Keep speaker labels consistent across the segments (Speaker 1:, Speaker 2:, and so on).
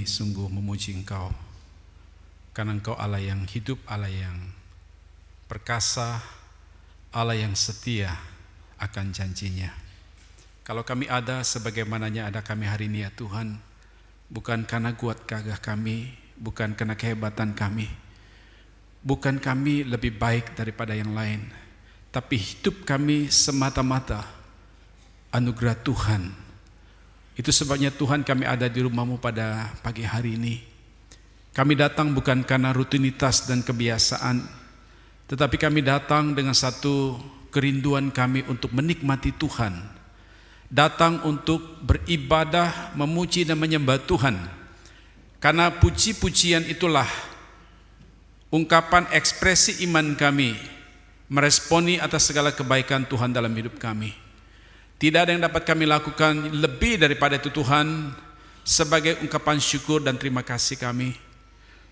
Speaker 1: kami sungguh memuji Engkau, karena Engkau Allah yang hidup, Allah yang perkasa, Allah yang setia akan janjinya. Kalau kami ada sebagaimananya ada kami hari ini ya Tuhan, bukan karena kuat gagah kami, bukan karena kehebatan kami, bukan kami lebih baik daripada yang lain, tapi hidup kami semata-mata anugerah Tuhan. Itu sebabnya Tuhan kami ada di rumah-Mu pada pagi hari ini. Kami datang bukan karena rutinitas dan kebiasaan, tetapi kami datang dengan satu kerinduan kami untuk menikmati Tuhan. Datang untuk beribadah, memuji dan menyembah Tuhan. Karena puji-pujian itulah ungkapan ekspresi iman kami, meresponi atas segala kebaikan Tuhan dalam hidup kami. Tidak ada yang dapat kami lakukan lebih daripada itu Tuhan, sebagai ungkapan syukur dan terima kasih kami.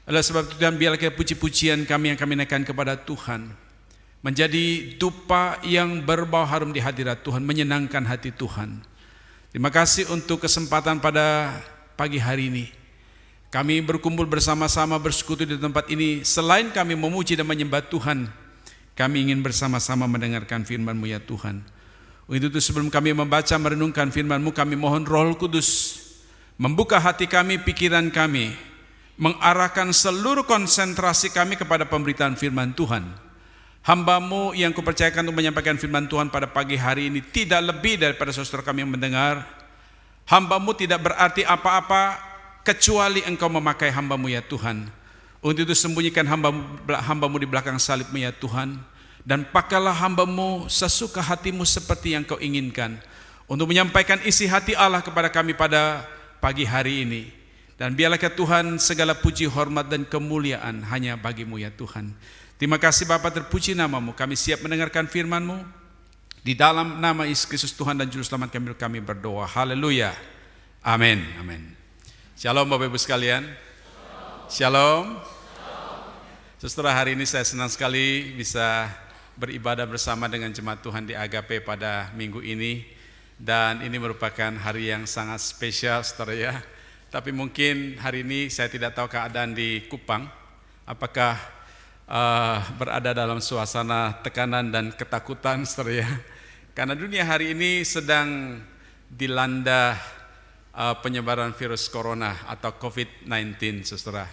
Speaker 1: Oleh sebab itu Tuhan, biarlah puji-pujian kami yang kami naikkan kepada Tuhan menjadi dupa yang berbau harum di hadirat Tuhan, menyenangkan hati Tuhan. Terima kasih untuk kesempatan pada pagi hari ini. Kami berkumpul bersama-sama bersekutu di tempat ini. Selain kami memuji dan menyembah Tuhan, kami ingin bersama-sama mendengarkan firman-Mu ya Tuhan. Untuk itu sebelum kami membaca merenungkan firman-Mu, kami mohon Roh Kudus membuka hati kami, pikiran kami, mengarahkan seluruh konsentrasi kami kepada pemberitaan firman Tuhan. Hamba-Mu yang kupercayakan untuk menyampaikan firman Tuhan pada pagi hari ini tidak lebih daripada saudara kami yang mendengar. Hamba-Mu tidak berarti apa-apa kecuali Engkau memakai hamba-Mu ya Tuhan. Untuk itu sembunyikan hamba-Mu di belakang salib-Mu ya Tuhan. Dan pakailah hamba-Mu sesuka hati-Mu seperti yang Kau inginkan, untuk menyampaikan isi hati Allah kepada kami pada pagi hari ini. Dan biarlah ya Tuhan segala puji, hormat dan kemuliaan hanya bagi-Mu ya Tuhan. Terima kasih Bapa, terpuji nama-Mu. Kami siap mendengarkan firman-Mu. Di dalam nama Yesus Kristus Tuhan dan Juru Selamat kami berdoa. Haleluya. Amin. Amin. Shalom Bapak Ibu sekalian. Shalom. Saudara, hari ini saya senang sekali bisa beribadah bersama dengan jemaat Tuhan di Agape pada minggu ini. Dan ini merupakan hari yang sangat spesial saudara ya. Tapi mungkin hari ini saya tidak tahu keadaan di Kupang, apakah berada dalam suasana tekanan dan ketakutan saudara ya. Karena dunia hari ini sedang dilanda penyebaran virus corona atau COVID-19 saudara.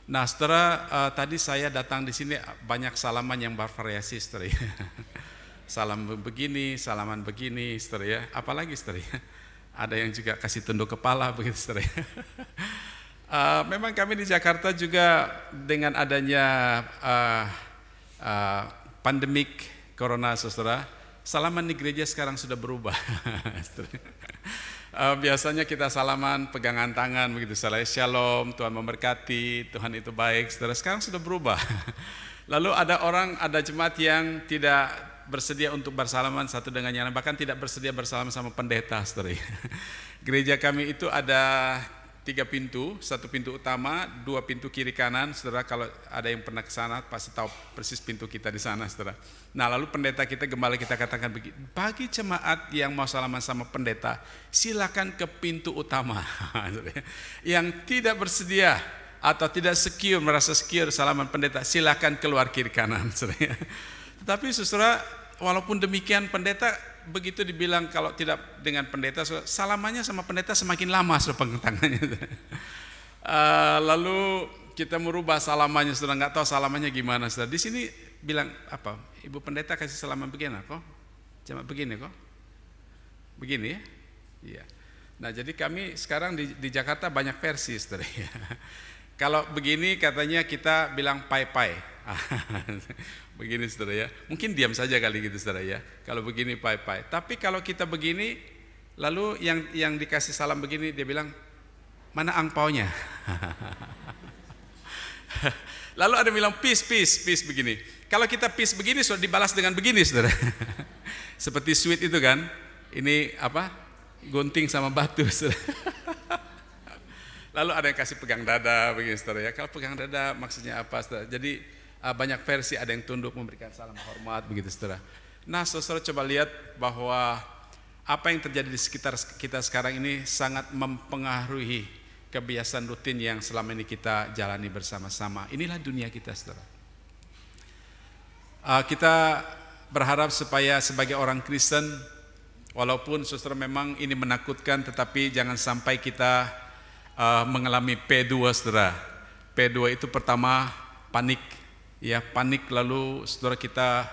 Speaker 1: Nah saudara, tadi saya datang di sini banyak salaman yang bervariasi saudara ya. Salam begini, salaman begini saudara ya. Apalagi saudara ya, ada yang juga kasih tunduk kepala begitu saudara ya. Memang kami di Jakarta juga dengan adanya pandemik corona saudara, salaman di gereja sekarang sudah berubah. Biasanya kita salaman pegangan tangan begitu saudara, shalom, Tuhan memberkati, Tuhan itu baik saudara. Sekarang sudah berubah. Lalu ada jemaat yang tidak bersedia untuk bersalaman satu dengan yang lain, bahkan tidak bersedia bersalaman sama pendeta saudara. Gereja kami itu ada 3 pintu, 1 pintu utama, 2 pintu kiri kanan saudara. Kalau ada yang pernah ke sana pasti tahu persis pintu kita di sana saudara. Nah lalu pendeta kita, gembala kita katakan begini, bagi jemaat yang mau salaman sama pendeta silakan ke pintu utama. Yang tidak bersedia atau tidak secure, merasa secure salaman pendeta, silakan keluar kiri kanan. Tetapi saudara, walaupun demikian pendeta begitu dibilang kalau tidak dengan pendeta, salamannya sama pendeta semakin lama saudara, pegang tangannya. Lalu kita merubah salamannya, saudara nggak tahu salamannya gimana saudara. Di sini bilang apa? Ibu pendeta kasih salaman begini kok? Cuma begini kok? Begini ya? Iya. Nah jadi kami sekarang di Jakarta banyak versi saudara ya. Kalau begini katanya kita bilang pai-pai. Begini saudara ya. Mungkin diam saja kali gitu saudara ya. Kalau begini pai-pai. Tapi kalau kita begini, lalu yang dikasih salam begini dia bilang, mana angpaunya? Lalu ada bilang peace begini. Kalau kita peace begini sudah dibalas dengan begini saudara. Seperti sweet itu kan. Ini apa? Gunting sama batu saudara. Lalu ada yang kasih pegang dada begini saudara ya. Kalau pegang dada maksudnya apa saudara? Jadi banyak versi, ada yang tunduk memberikan salam hormat begitu saudara. Nah saudara coba lihat bahwa apa yang terjadi di sekitar kita sekarang ini sangat mempengaruhi kebiasaan rutin yang selama ini kita jalani bersama-sama. Inilah dunia kita, saudara. Kita berharap supaya sebagai orang Kristen, walaupun saudara memang ini menakutkan, tetapi jangan sampai kita mengalami P2, saudara. P2 itu pertama panik, ya panik, lalu saudara kita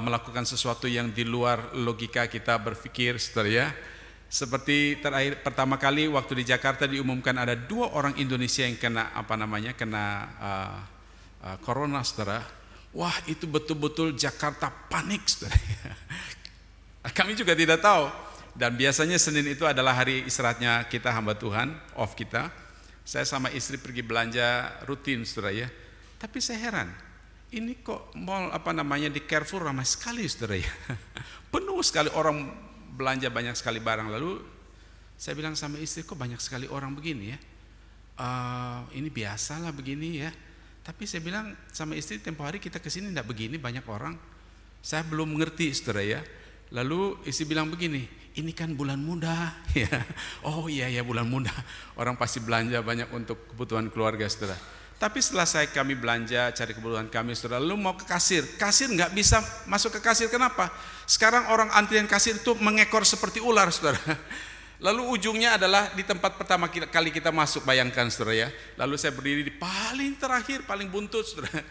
Speaker 1: melakukan sesuatu yang di luar logika kita berpikir, saudara ya. Seperti terakhir pertama kali waktu di Jakarta diumumkan ada 2 orang Indonesia yang kena corona, saudara. Wah, itu betul-betul Jakarta panik, saudara. Kami juga tidak tahu. Dan biasanya Senin itu adalah hari istirahatnya kita, hamba Tuhan, off kita. Saya sama istri pergi belanja rutin, saudara ya. Tapi saya heran, ini kok mall di Carrefour ramai sekali, saudara ya. Penuh sekali orang belanja, banyak sekali barang. Lalu saya bilang sama istri, kok banyak sekali orang begini ya? Ini biasalah begini ya. Tapi saya bilang sama istri, tempo hari kita kesini tidak begini banyak orang. Saya belum mengerti, saudara ya. Lalu istri bilang begini, ini kan bulan muda ya. Oh iya bulan muda, orang pasti belanja banyak untuk kebutuhan keluarga, saudara. Tapi setelah kami belanja, cari kebutuhan kami, saudara, lalu mau ke kasir nggak bisa masuk ke kasir. Kenapa? Sekarang orang antrian kasir itu mengekor seperti ular, saudara. Lalu ujungnya adalah di tempat pertama kali kita masuk, bayangkan, saudara ya. Lalu saya berdiri di paling terakhir, paling buntut, saudara.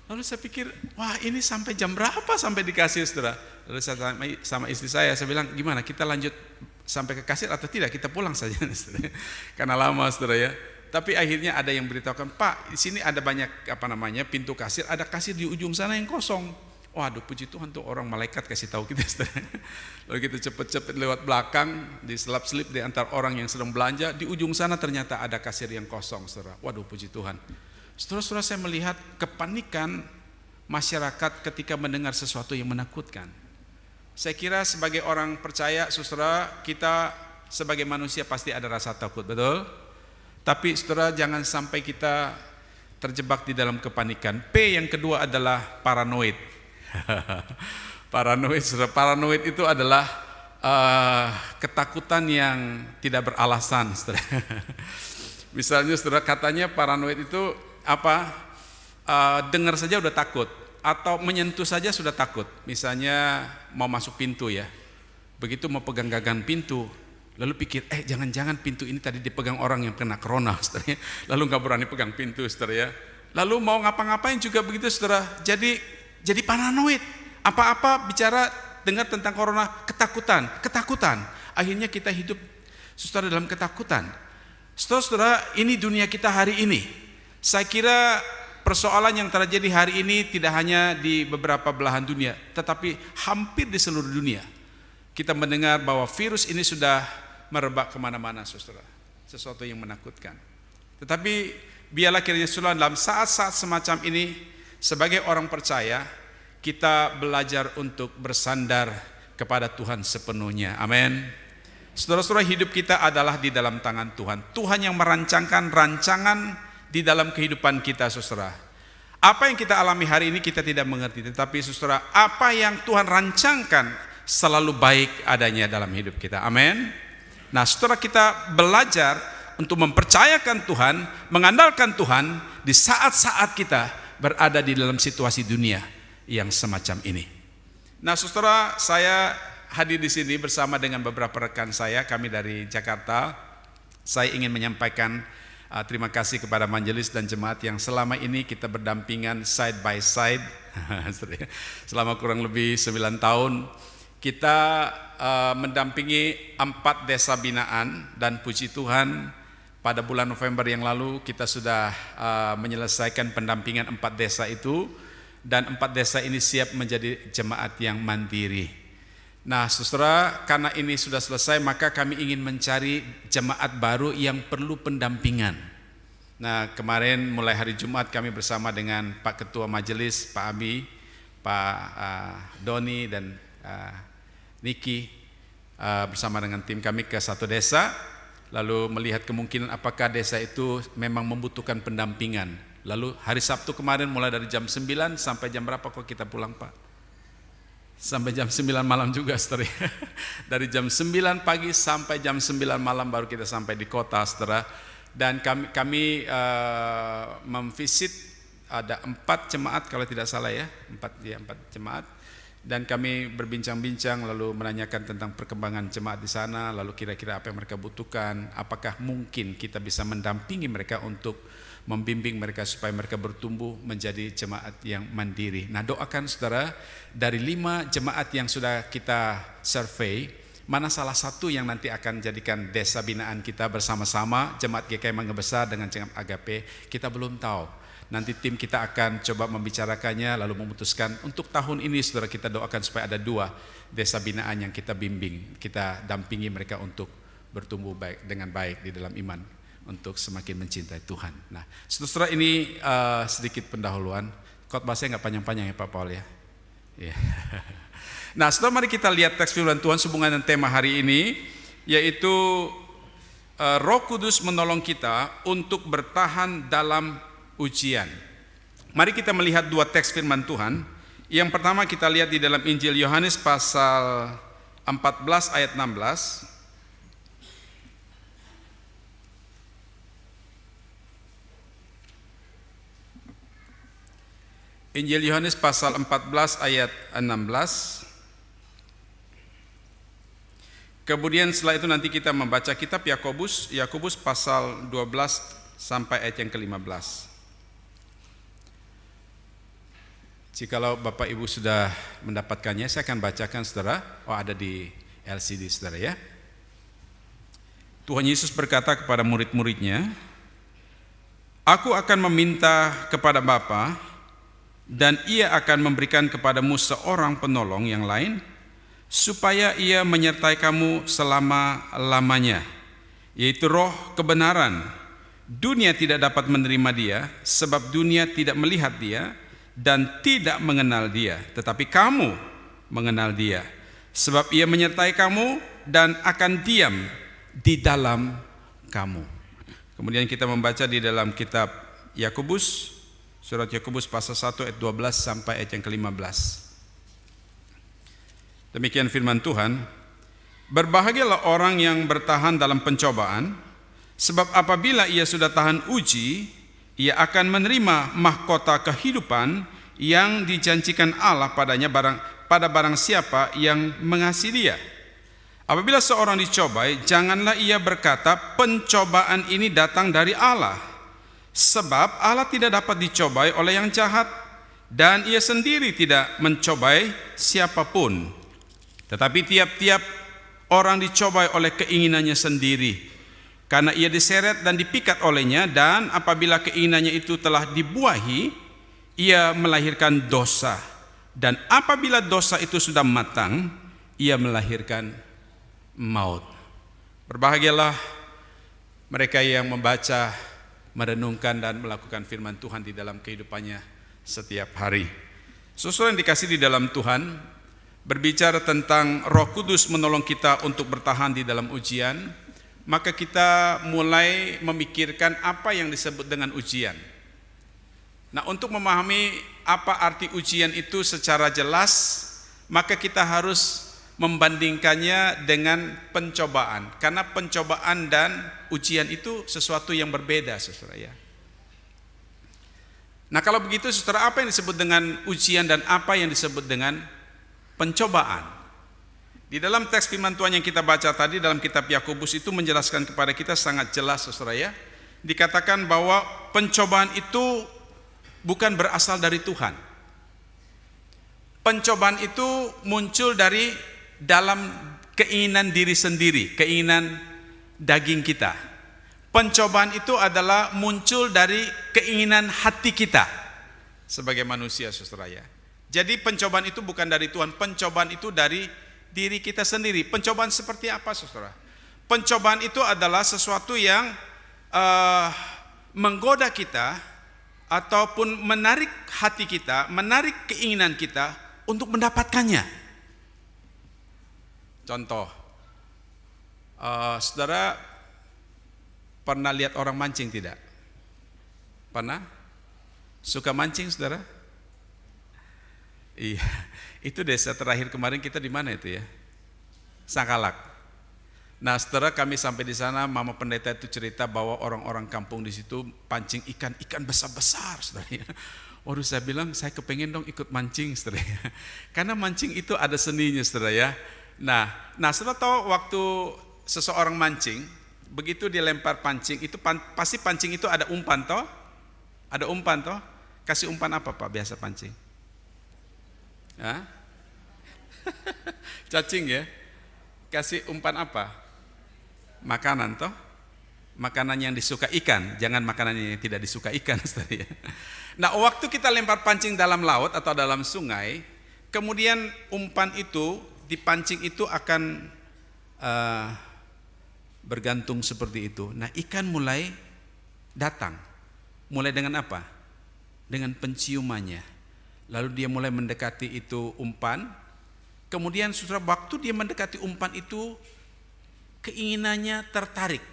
Speaker 1: Lalu saya pikir, wah ini sampai jam berapa sampai di kasir, saudara. Lalu saya sama istri saya bilang, gimana, kita lanjut sampai ke kasir atau tidak, kita pulang saja, saudara. Karena lama, saudara ya. Tapi akhirnya ada yang beritahukan, Pak, di sini ada banyak pintu kasir, ada kasir di ujung sana yang kosong. Waduh, puji Tuhan tuh orang malaikat kasih tahu kita, saudara. Lalu kita cepet-cepet lewat belakang, diselap-selip di antar orang yang sedang belanja, di ujung sana ternyata ada kasir yang kosong, saudara. Waduh, puji Tuhan. Saudara-saudara, saya melihat kepanikan masyarakat ketika mendengar sesuatu yang menakutkan. Saya kira sebagai orang percaya, saudara, kita sebagai manusia pasti ada rasa takut, betul? Tapi saudara, jangan sampai kita terjebak di dalam kepanikan. P yang kedua adalah paranoid. Paranoid, saudara. Paranoid itu adalah ketakutan yang tidak beralasan, saudara. Misalnya, saudara, katanya paranoid itu dengar saja udah takut, atau menyentuh saja sudah takut. Misalnya mau masuk pintu ya, begitu mau pegang gagang pintu, lalu pikir, jangan-jangan pintu ini tadi dipegang orang yang kena corona, saudara. Lalu nggak berani pegang pintu, saudara ya. Lalu mau ngapa-ngapain juga begitu, saudara. Jadi paranoid. Apa-apa bicara dengar tentang corona, ketakutan. Akhirnya kita hidup, saudara, dalam ketakutan. Saudara, ini dunia kita hari ini. Saya kira persoalan yang terjadi hari ini tidak hanya di beberapa belahan dunia, tetapi hampir di seluruh dunia. Kita mendengar bahwa virus ini sudah merebak kemana-mana, saudara. Sesuatu yang menakutkan. Tetapi biarlah kiranya, saudara, dalam saat-saat semacam ini, sebagai orang percaya, kita belajar untuk bersandar kepada Tuhan sepenuhnya. Amin. Saudara-saudara, hidup kita adalah di dalam tangan Tuhan. Tuhan yang merancangkan rancangan di dalam kehidupan kita, saudara. Apa yang kita alami hari ini kita tidak mengerti, tetapi saudara, apa yang Tuhan rancangkan selalu baik adanya dalam hidup kita. Amin. Nah, saudara, kita belajar untuk mempercayakan Tuhan, mengandalkan Tuhan di saat-saat kita berada di dalam situasi dunia yang semacam ini. Nah, saudara, saya hadir di sini bersama dengan beberapa rekan saya, kami dari Jakarta. Saya ingin menyampaikan terima kasih kepada majelis dan jemaat yang selama ini kita berdampingan side by side selama kurang lebih 9 tahun. Kita mendampingi 4 desa binaan, dan puji Tuhan pada bulan November yang lalu kita sudah menyelesaikan pendampingan 4 desa itu, dan 4 desa ini siap menjadi jemaat yang mandiri. Nah, saudara, karena ini sudah selesai, maka kami ingin mencari jemaat baru yang perlu pendampingan. Nah, kemarin mulai hari Jumat kami bersama dengan Pak Ketua Majelis, Pak Abi, Pak Doni dan Niki, bersama dengan tim kami ke satu desa, lalu melihat kemungkinan apakah desa itu memang membutuhkan pendampingan. Lalu hari Sabtu kemarin mulai dari jam 9 sampai jam berapa kok kita pulang, Pak? Sampai jam 9 malam juga, saudara. Dari jam 9 pagi sampai jam 9 malam baru kita sampai di kota, saudara. Dan kami memvisit ada 4 jemaat kalau tidak salah ya, 4 jemaat. Dan kami berbincang-bincang lalu menanyakan tentang perkembangan jemaat di sana, lalu kira-kira apa yang mereka butuhkan, apakah mungkin kita bisa mendampingi mereka untuk membimbing mereka supaya mereka bertumbuh menjadi jemaat yang mandiri. Nah, doakan saudara, dari 5 jemaat yang sudah kita survei, mana salah satu yang nanti akan jadikan desa binaan kita bersama-sama, jemaat GKI Mangga Besar dengan jemaat Agape, kita belum tahu. Nanti tim kita akan coba membicarakannya lalu memutuskan untuk tahun ini, saudara, kita doakan supaya ada 2 desa binaan yang kita bimbing, kita dampingi mereka untuk bertumbuh dengan baik di dalam iman, untuk semakin mencintai Tuhan. Nah, saudara, ini sedikit pendahuluan. Khotbah saya nggak panjang-panjang ya Pak Paul ya. Yeah. Nah, saudara, mari kita lihat teks firman Tuhan sehubungan dengan tema hari ini, yaitu Roh Kudus menolong kita untuk bertahan dalam ujian. Mari kita melihat 2 teks firman Tuhan. Yang pertama kita lihat di dalam Injil Yohanes pasal 14 ayat 16. Injil Yohanes pasal 14 ayat 16. Kemudian setelah itu nanti kita membaca kitab Yakobus pasal 12 sampai ayat yang ke-15. Jikalau Bapak Ibu sudah mendapatkannya, saya akan bacakan, saudara. Ada di LCD, saudara ya. Tuhan Yesus berkata kepada murid-muridnya, "Aku akan meminta kepada Bapa, dan Ia akan memberikan kepadamu seorang penolong yang lain, supaya Ia menyertai kamu selama-lamanya, yaitu Roh kebenaran. Dunia tidak dapat menerima Dia, sebab dunia tidak melihat Dia dan tidak mengenal Dia, tetapi kamu mengenal Dia, sebab Ia menyertai kamu dan akan diam di dalam kamu." Kemudian kita membaca di dalam kitab Yakobus, surat Yakobus pasal 1 ayat 12 sampai ayat yang ke-15. Demikian firman Tuhan, "Berbahagialah orang yang bertahan dalam pencobaan, sebab apabila ia sudah tahan uji, ia akan menerima mahkota kehidupan yang dijanjikan Allah padanya pada barang siapa yang mengasihi Dia. Apabila seorang dicobai, janganlah ia berkata, 'Pencobaan ini datang dari Allah,' sebab Allah tidak dapat dicobai oleh yang jahat, dan Ia sendiri tidak mencobai siapapun. Tetapi tiap-tiap orang dicobai oleh keinginannya sendiri, karena ia diseret dan dipikat olehnya, dan apabila keinginannya itu telah dibuahi, ia melahirkan dosa. Dan apabila dosa itu sudah matang, ia melahirkan maut." Berbahagialah mereka yang membaca, merenungkan dan melakukan firman Tuhan di dalam kehidupannya setiap hari. Saudara yang dikasihi di dalam Tuhan, berbicara tentang Roh Kudus menolong kita untuk bertahan di dalam ujian, maka kita mulai memikirkan apa yang disebut dengan ujian. Nah, untuk memahami apa arti ujian itu secara jelas, maka kita harus membandingkannya dengan pencobaan, karena pencobaan dan ujian itu sesuatu yang berbeda, saudara ya. Nah, kalau begitu, saudara, apa yang disebut dengan ujian dan apa yang disebut dengan pencobaan? Di dalam teks firman Tuhan yang kita baca tadi dalam kitab Yakobus itu menjelaskan kepada kita sangat jelas, saudara ya. Dikatakan bahwa pencobaan itu bukan berasal dari Tuhan. Pencobaan itu muncul dari dalam keinginan diri sendiri, keinginan daging kita. Pencobaan itu adalah muncul dari keinginan hati kita sebagai manusia, saudara ya. Jadi pencobaan itu bukan dari Tuhan, pencobaan itu dari diri kita sendiri. Pencobaan seperti apa, saudara? Pencobaan itu adalah sesuatu yang menggoda kita ataupun menarik hati kita, menarik keinginan kita untuk mendapatkannya. Contoh, saudara pernah lihat orang mancing tidak? Pernah? Suka mancing, saudara? Iya, itu desa terakhir kemarin kita di mana itu ya? Sangkalak. Nah, setelah kami sampai di sana, Mama Pendeta itu cerita bahwa orang-orang kampung di situ pancing ikan besar-besar, saudara. Waduh, saya bilang saya kepengen dong ikut mancing, saudara. Karena mancing itu ada seninya, saudara ya. Nah, saudara tahu waktu seseorang mancing, begitu dia lempar pancing, itu pasti pancing itu ada umpan toh? Ada umpan toh? Kasih umpan apa Pak biasa pancing? Hah? Cacing ya? Kasih umpan apa? Makanan toh? Makanan yang disuka ikan, jangan makanan yang tidak disuka ikan. Ya. Nah, waktu kita lempar pancing dalam laut atau dalam sungai, kemudian umpan itu dipancing itu akan bergantung seperti itu. Nah, ikan mulai datang. Mulai dengan apa? Dengan penciumannya. Lalu dia mulai mendekati itu umpan. Kemudian saudara, waktu dia mendekati umpan itu, keinginannya tertarik,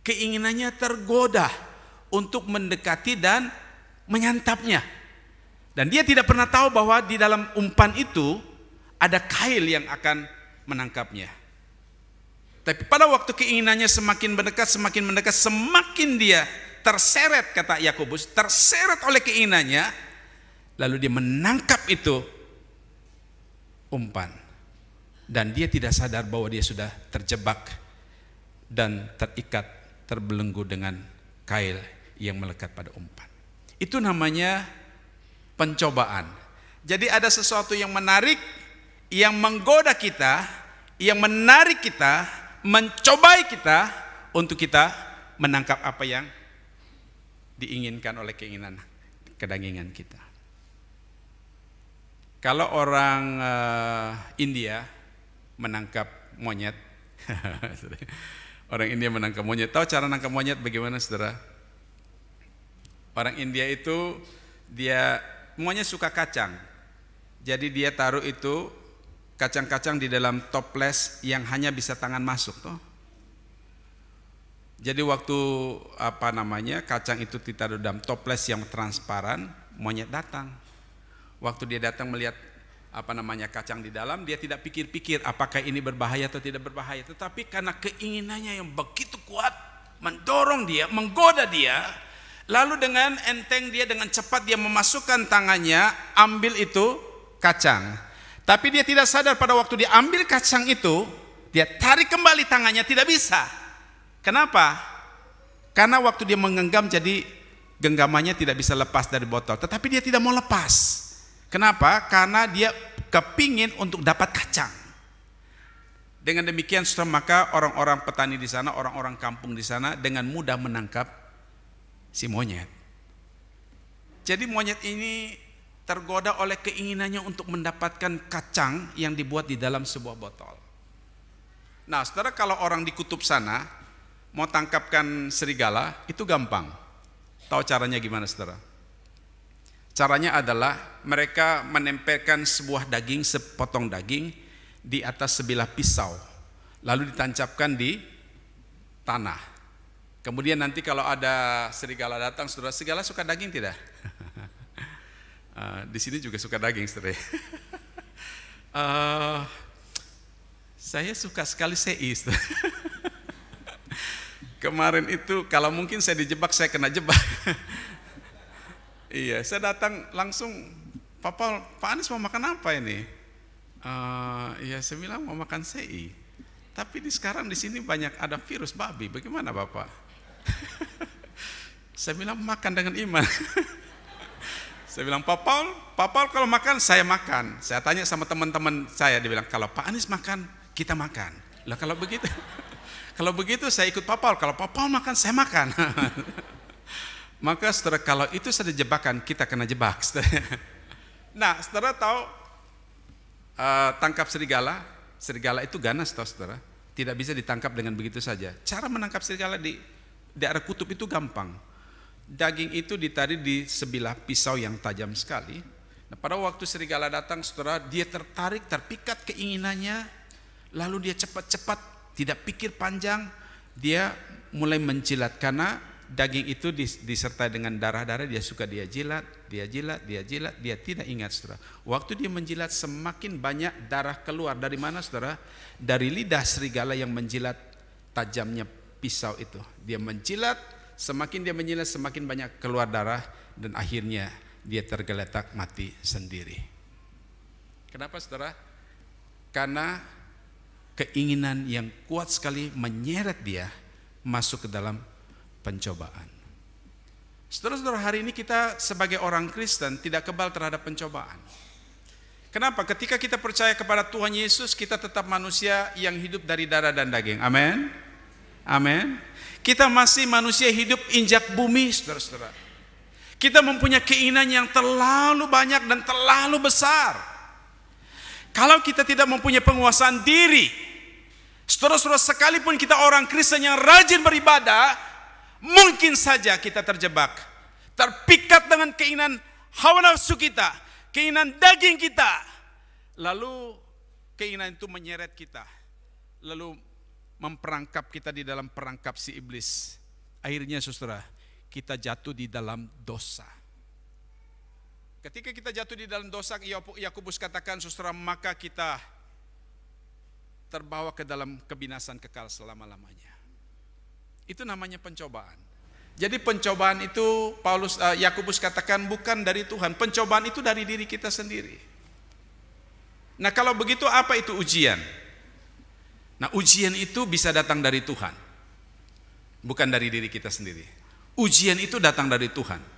Speaker 1: keinginannya tergoda untuk mendekati dan menyantapnya. Dan dia tidak pernah tahu bahwa di dalam umpan itu ada kail yang akan menangkapnya. Tapi pada waktu keinginannya semakin mendekat, semakin dia terseret, kata Yakobus, terseret oleh keinginannya, lalu dia menangkap itu umpan. Dan dia tidak sadar bahwa dia sudah terjebak dan terikat, terbelenggu dengan kail yang melekat pada umpan. Itu namanya pencobaan. Jadi ada sesuatu yang menarik, yang menggoda kita, yang menarik kita, mencobai kita untuk kita menangkap apa yang diinginkan oleh keinginan kedagingan kita. Kalau orang India menangkap monyet, orang India menangkap monyet, tahu cara nangkap monyet bagaimana, saudara? Orang India itu monyet suka kacang, jadi dia taruh itu kacang-kacang di dalam toples yang hanya bisa tangan masuk, toh. Jadi waktu kacang itu ditaruh dalam toples yang transparan, monyet datang. Waktu dia datang melihat kacang di dalam, dia tidak pikir-pikir apakah ini berbahaya atau tidak berbahaya. Tetapi karena keinginannya yang begitu kuat mendorong dia, menggoda dia, lalu dengan enteng dia, dengan cepat dia memasukkan tangannya, ambil itu kacang. Tapi dia tidak sadar pada waktu dia ambil kacang itu, dia tarik kembali tangannya, tidak bisa. Kenapa? Karena waktu dia menggenggam, jadi genggamannya tidak bisa lepas dari botol. Tetapi dia tidak mau lepas. Kenapa? Karena dia kepingin untuk dapat kacang. Dengan demikian, maka orang-orang petani di sana, orang-orang kampung di sana dengan mudah menangkap si monyet. Jadi monyet ini tergoda oleh keinginannya untuk mendapatkan kacang yang dibuat di dalam sebuah botol. Nah, saudara, kalau orang di kutub sana mau tangkapkan serigala, itu gampang. Tahu caranya gimana, saudara? Caranya adalah mereka menempelkan sebuah daging, sepotong daging di atas sebilah pisau, lalu ditancapkan di tanah. Kemudian nanti kalau ada serigala datang, saudara, serigala suka daging tidak? Di sini juga suka daging, saudara. Saya suka sekali sei, saudara. Kemarin itu kalau mungkin saya dijebak, saya kena jebak. Iya, saya datang langsung, Pak Anies mau makan apa ini? Iya, saya bilang mau makan sei. Tapi sekarang di sini banyak ada virus babi. Bagaimana Bapak? Saya bilang makan dengan iman. Saya bilang Pak Paul kalau makan saya makan. Saya tanya sama teman-teman saya, dia bilang kalau Pak Anies makan kita makan. Lah kalau begitu saya ikut Pak Paul. Kalau Pak Paul makan saya makan. Maka saudara, kalau itu sudah jebakan, kita kena jebak, saudara. Nah, saudara tahu tangkap serigala itu ganas, tahu saudara. Tidak bisa ditangkap dengan begitu saja. Cara menangkap serigala di daerah kutub itu gampang. Daging itu ditarik di sebilah pisau yang tajam sekali. Nah, pada waktu serigala datang, saudara, dia tertarik, terpikat keinginannya, lalu dia cepat-cepat, tidak pikir panjang, dia mulai mencilat karena daging itu disertai dengan darah-darah, dia suka dia jilat, dia tidak ingat, saudara. Waktu dia menjilat semakin banyak darah keluar. Dari mana, saudara? Dari lidah serigala yang menjilat tajamnya pisau itu. Dia menjilat, semakin dia menjilat semakin banyak keluar darah, dan akhirnya dia tergeletak mati sendiri. Kenapa, saudara? Karena keinginan yang kuat sekali menyeret dia masuk ke dalam pencobaan. Saudara-saudara, hari ini kita sebagai orang Kristen tidak kebal terhadap pencobaan. Kenapa? Ketika kita percaya kepada Tuhan Yesus, kita tetap manusia yang hidup dari darah dan daging. Amin. Amin. Kita masih manusia hidup injak bumi, saudara-saudara. Kita mempunyai keinginan yang terlalu banyak dan terlalu besar. Kalau kita tidak mempunyai penguasaan diri, saudara-saudara, sekalipun kita orang Kristen yang rajin beribadah, mungkin saja kita terjebak, terpikat dengan keinginan hawa nafsu kita, keinginan daging kita. Lalu keinginan itu menyeret kita, lalu memperangkap kita di dalam perangkap si iblis. Akhirnya, saudara, kita jatuh di dalam dosa. Ketika kita jatuh di dalam dosa, Yakobus katakan, saudara, maka kita terbawa ke dalam kebinasan kekal selama-lamanya. Itu namanya pencobaan. Jadi pencobaan itu Yakobus katakan bukan dari Tuhan. Pencobaan itu dari diri kita sendiri. Nah, kalau begitu apa itu ujian? Nah, ujian itu bisa datang dari Tuhan, bukan dari diri kita sendiri. Ujian itu datang dari Tuhan.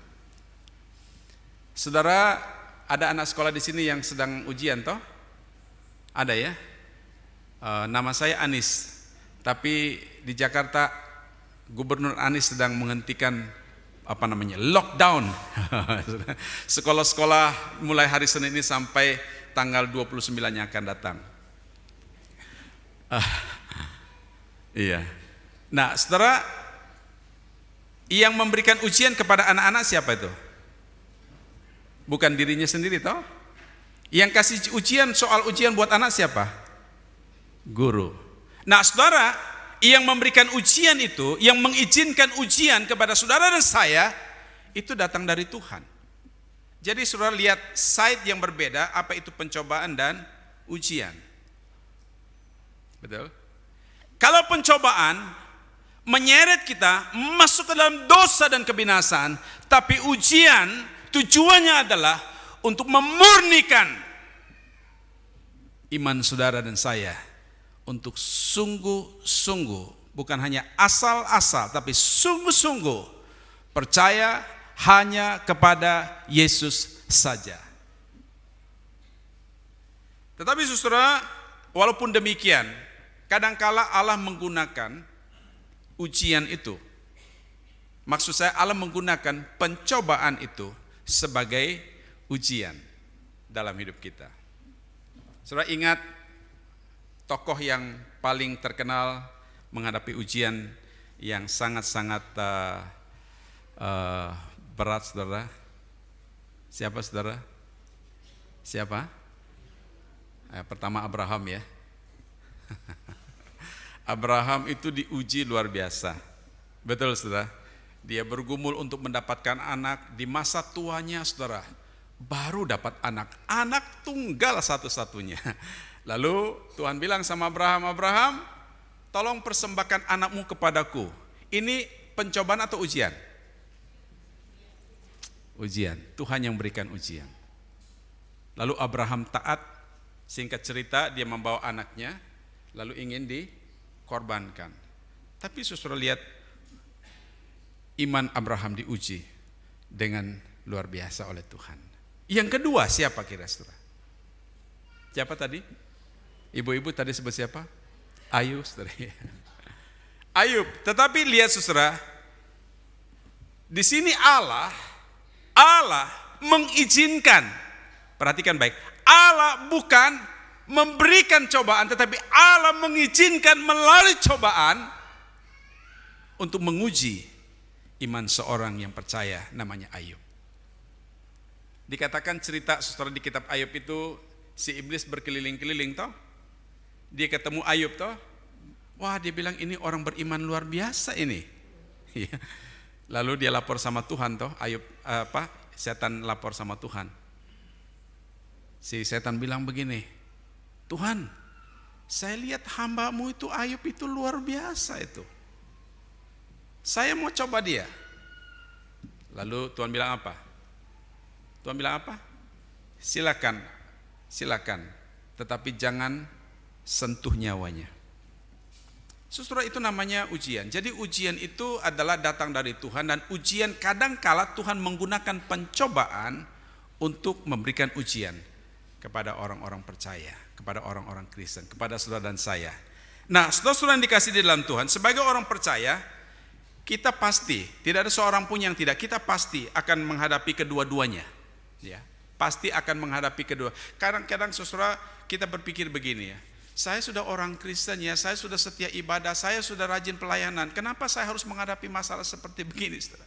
Speaker 1: Saudara, ada anak sekolah di sini yang sedang ujian toh? Ada ya? Nama saya Anis. Tapi di Jakarta Gubernur Anies sedang menghentikan lockdown. Sekolah-sekolah mulai hari Senin ini sampai tanggal 29 yang akan datang. Iya. Nah, saudara, yang memberikan ujian kepada anak-anak siapa itu? Bukan dirinya sendiri toh? Yang kasih soal ujian buat anak siapa? Guru. Nah, saudara, yang memberikan ujian itu, yang mengizinkan ujian kepada saudara dan saya, itu datang dari Tuhan. Jadi saudara lihat side yang berbeda, apa itu pencobaan dan ujian. Betul? Kalau pencobaan menyeret kita masuk ke dalam dosa dan kebinasaan, tapi ujian tujuannya adalah untuk memurnikan iman saudara dan saya, untuk sungguh-sungguh, bukan hanya asal-asal, tapi sungguh-sungguh percaya hanya kepada Yesus saja. Tetapi saudara, walaupun demikian, kadangkala Allah menggunakan ujian itu. Maksud saya, Allah menggunakan pencobaan itu sebagai ujian dalam hidup kita. Saudara ingat tokoh yang paling terkenal menghadapi ujian yang sangat-sangat berat, saudara. Siapa, saudara? Siapa? Pertama Abraham ya. Abraham itu diuji luar biasa. Betul, saudara. Dia bergumul untuk mendapatkan anak di masa tuanya, saudara. Baru dapat anak tunggal satu-satunya. Lalu Tuhan bilang sama Abraham, Abraham, tolong persembahkan anakmu kepadaku. Ini pencobaan atau ujian? Ujian. Tuhan yang berikan ujian. Lalu Abraham taat. Singkat cerita, dia membawa anaknya, lalu ingin dikorbankan. Tapi saudara lihat, iman Abraham diuji dengan luar biasa oleh Tuhan. Yang kedua siapa kira saudara? Siapa tadi? Ibu-ibu tadi sebut siapa? Ayub, saudara. Ayub. Tetapi lihat saudara, di sini Allah mengizinkan. Perhatikan baik. Allah bukan memberikan cobaan, tetapi Allah mengizinkan melalui cobaan untuk menguji iman seorang yang percaya, namanya Ayub. Dikatakan cerita saudara di kitab Ayub itu, si iblis berkeliling-keliling toh. Dia ketemu Ayub toh. Wah, dia bilang ini orang beriman luar biasa ini. Lalu dia lapor sama Tuhan toh, setan lapor sama Tuhan. Si setan bilang begini, Tuhan, saya lihat hamba-Mu itu Ayub itu luar biasa itu. Saya mau coba dia. Lalu Tuhan bilang apa? Tuhan bilang apa? Silakan, tetapi jangan sentuh nyawanya. Saudara, itu namanya ujian. Jadi ujian itu adalah datang dari Tuhan, dan ujian kadangkala Tuhan menggunakan pencobaan untuk memberikan ujian kepada orang-orang percaya, kepada orang-orang Kristen, kepada saudara dan saya. Nah, saudara-saudara yang dikasih di dalam Tuhan, sebagai orang percaya, kita pasti, tidak ada seorang pun yang tidak, kita pasti akan menghadapi kedua-duanya. Ya, pasti akan menghadapi kedua. Kadang-kadang saudara kita berpikir begini ya, saya sudah orang Kristen ya, saya sudah setia ibadah, saya sudah rajin pelayanan, kenapa saya harus menghadapi masalah seperti begini, saudara?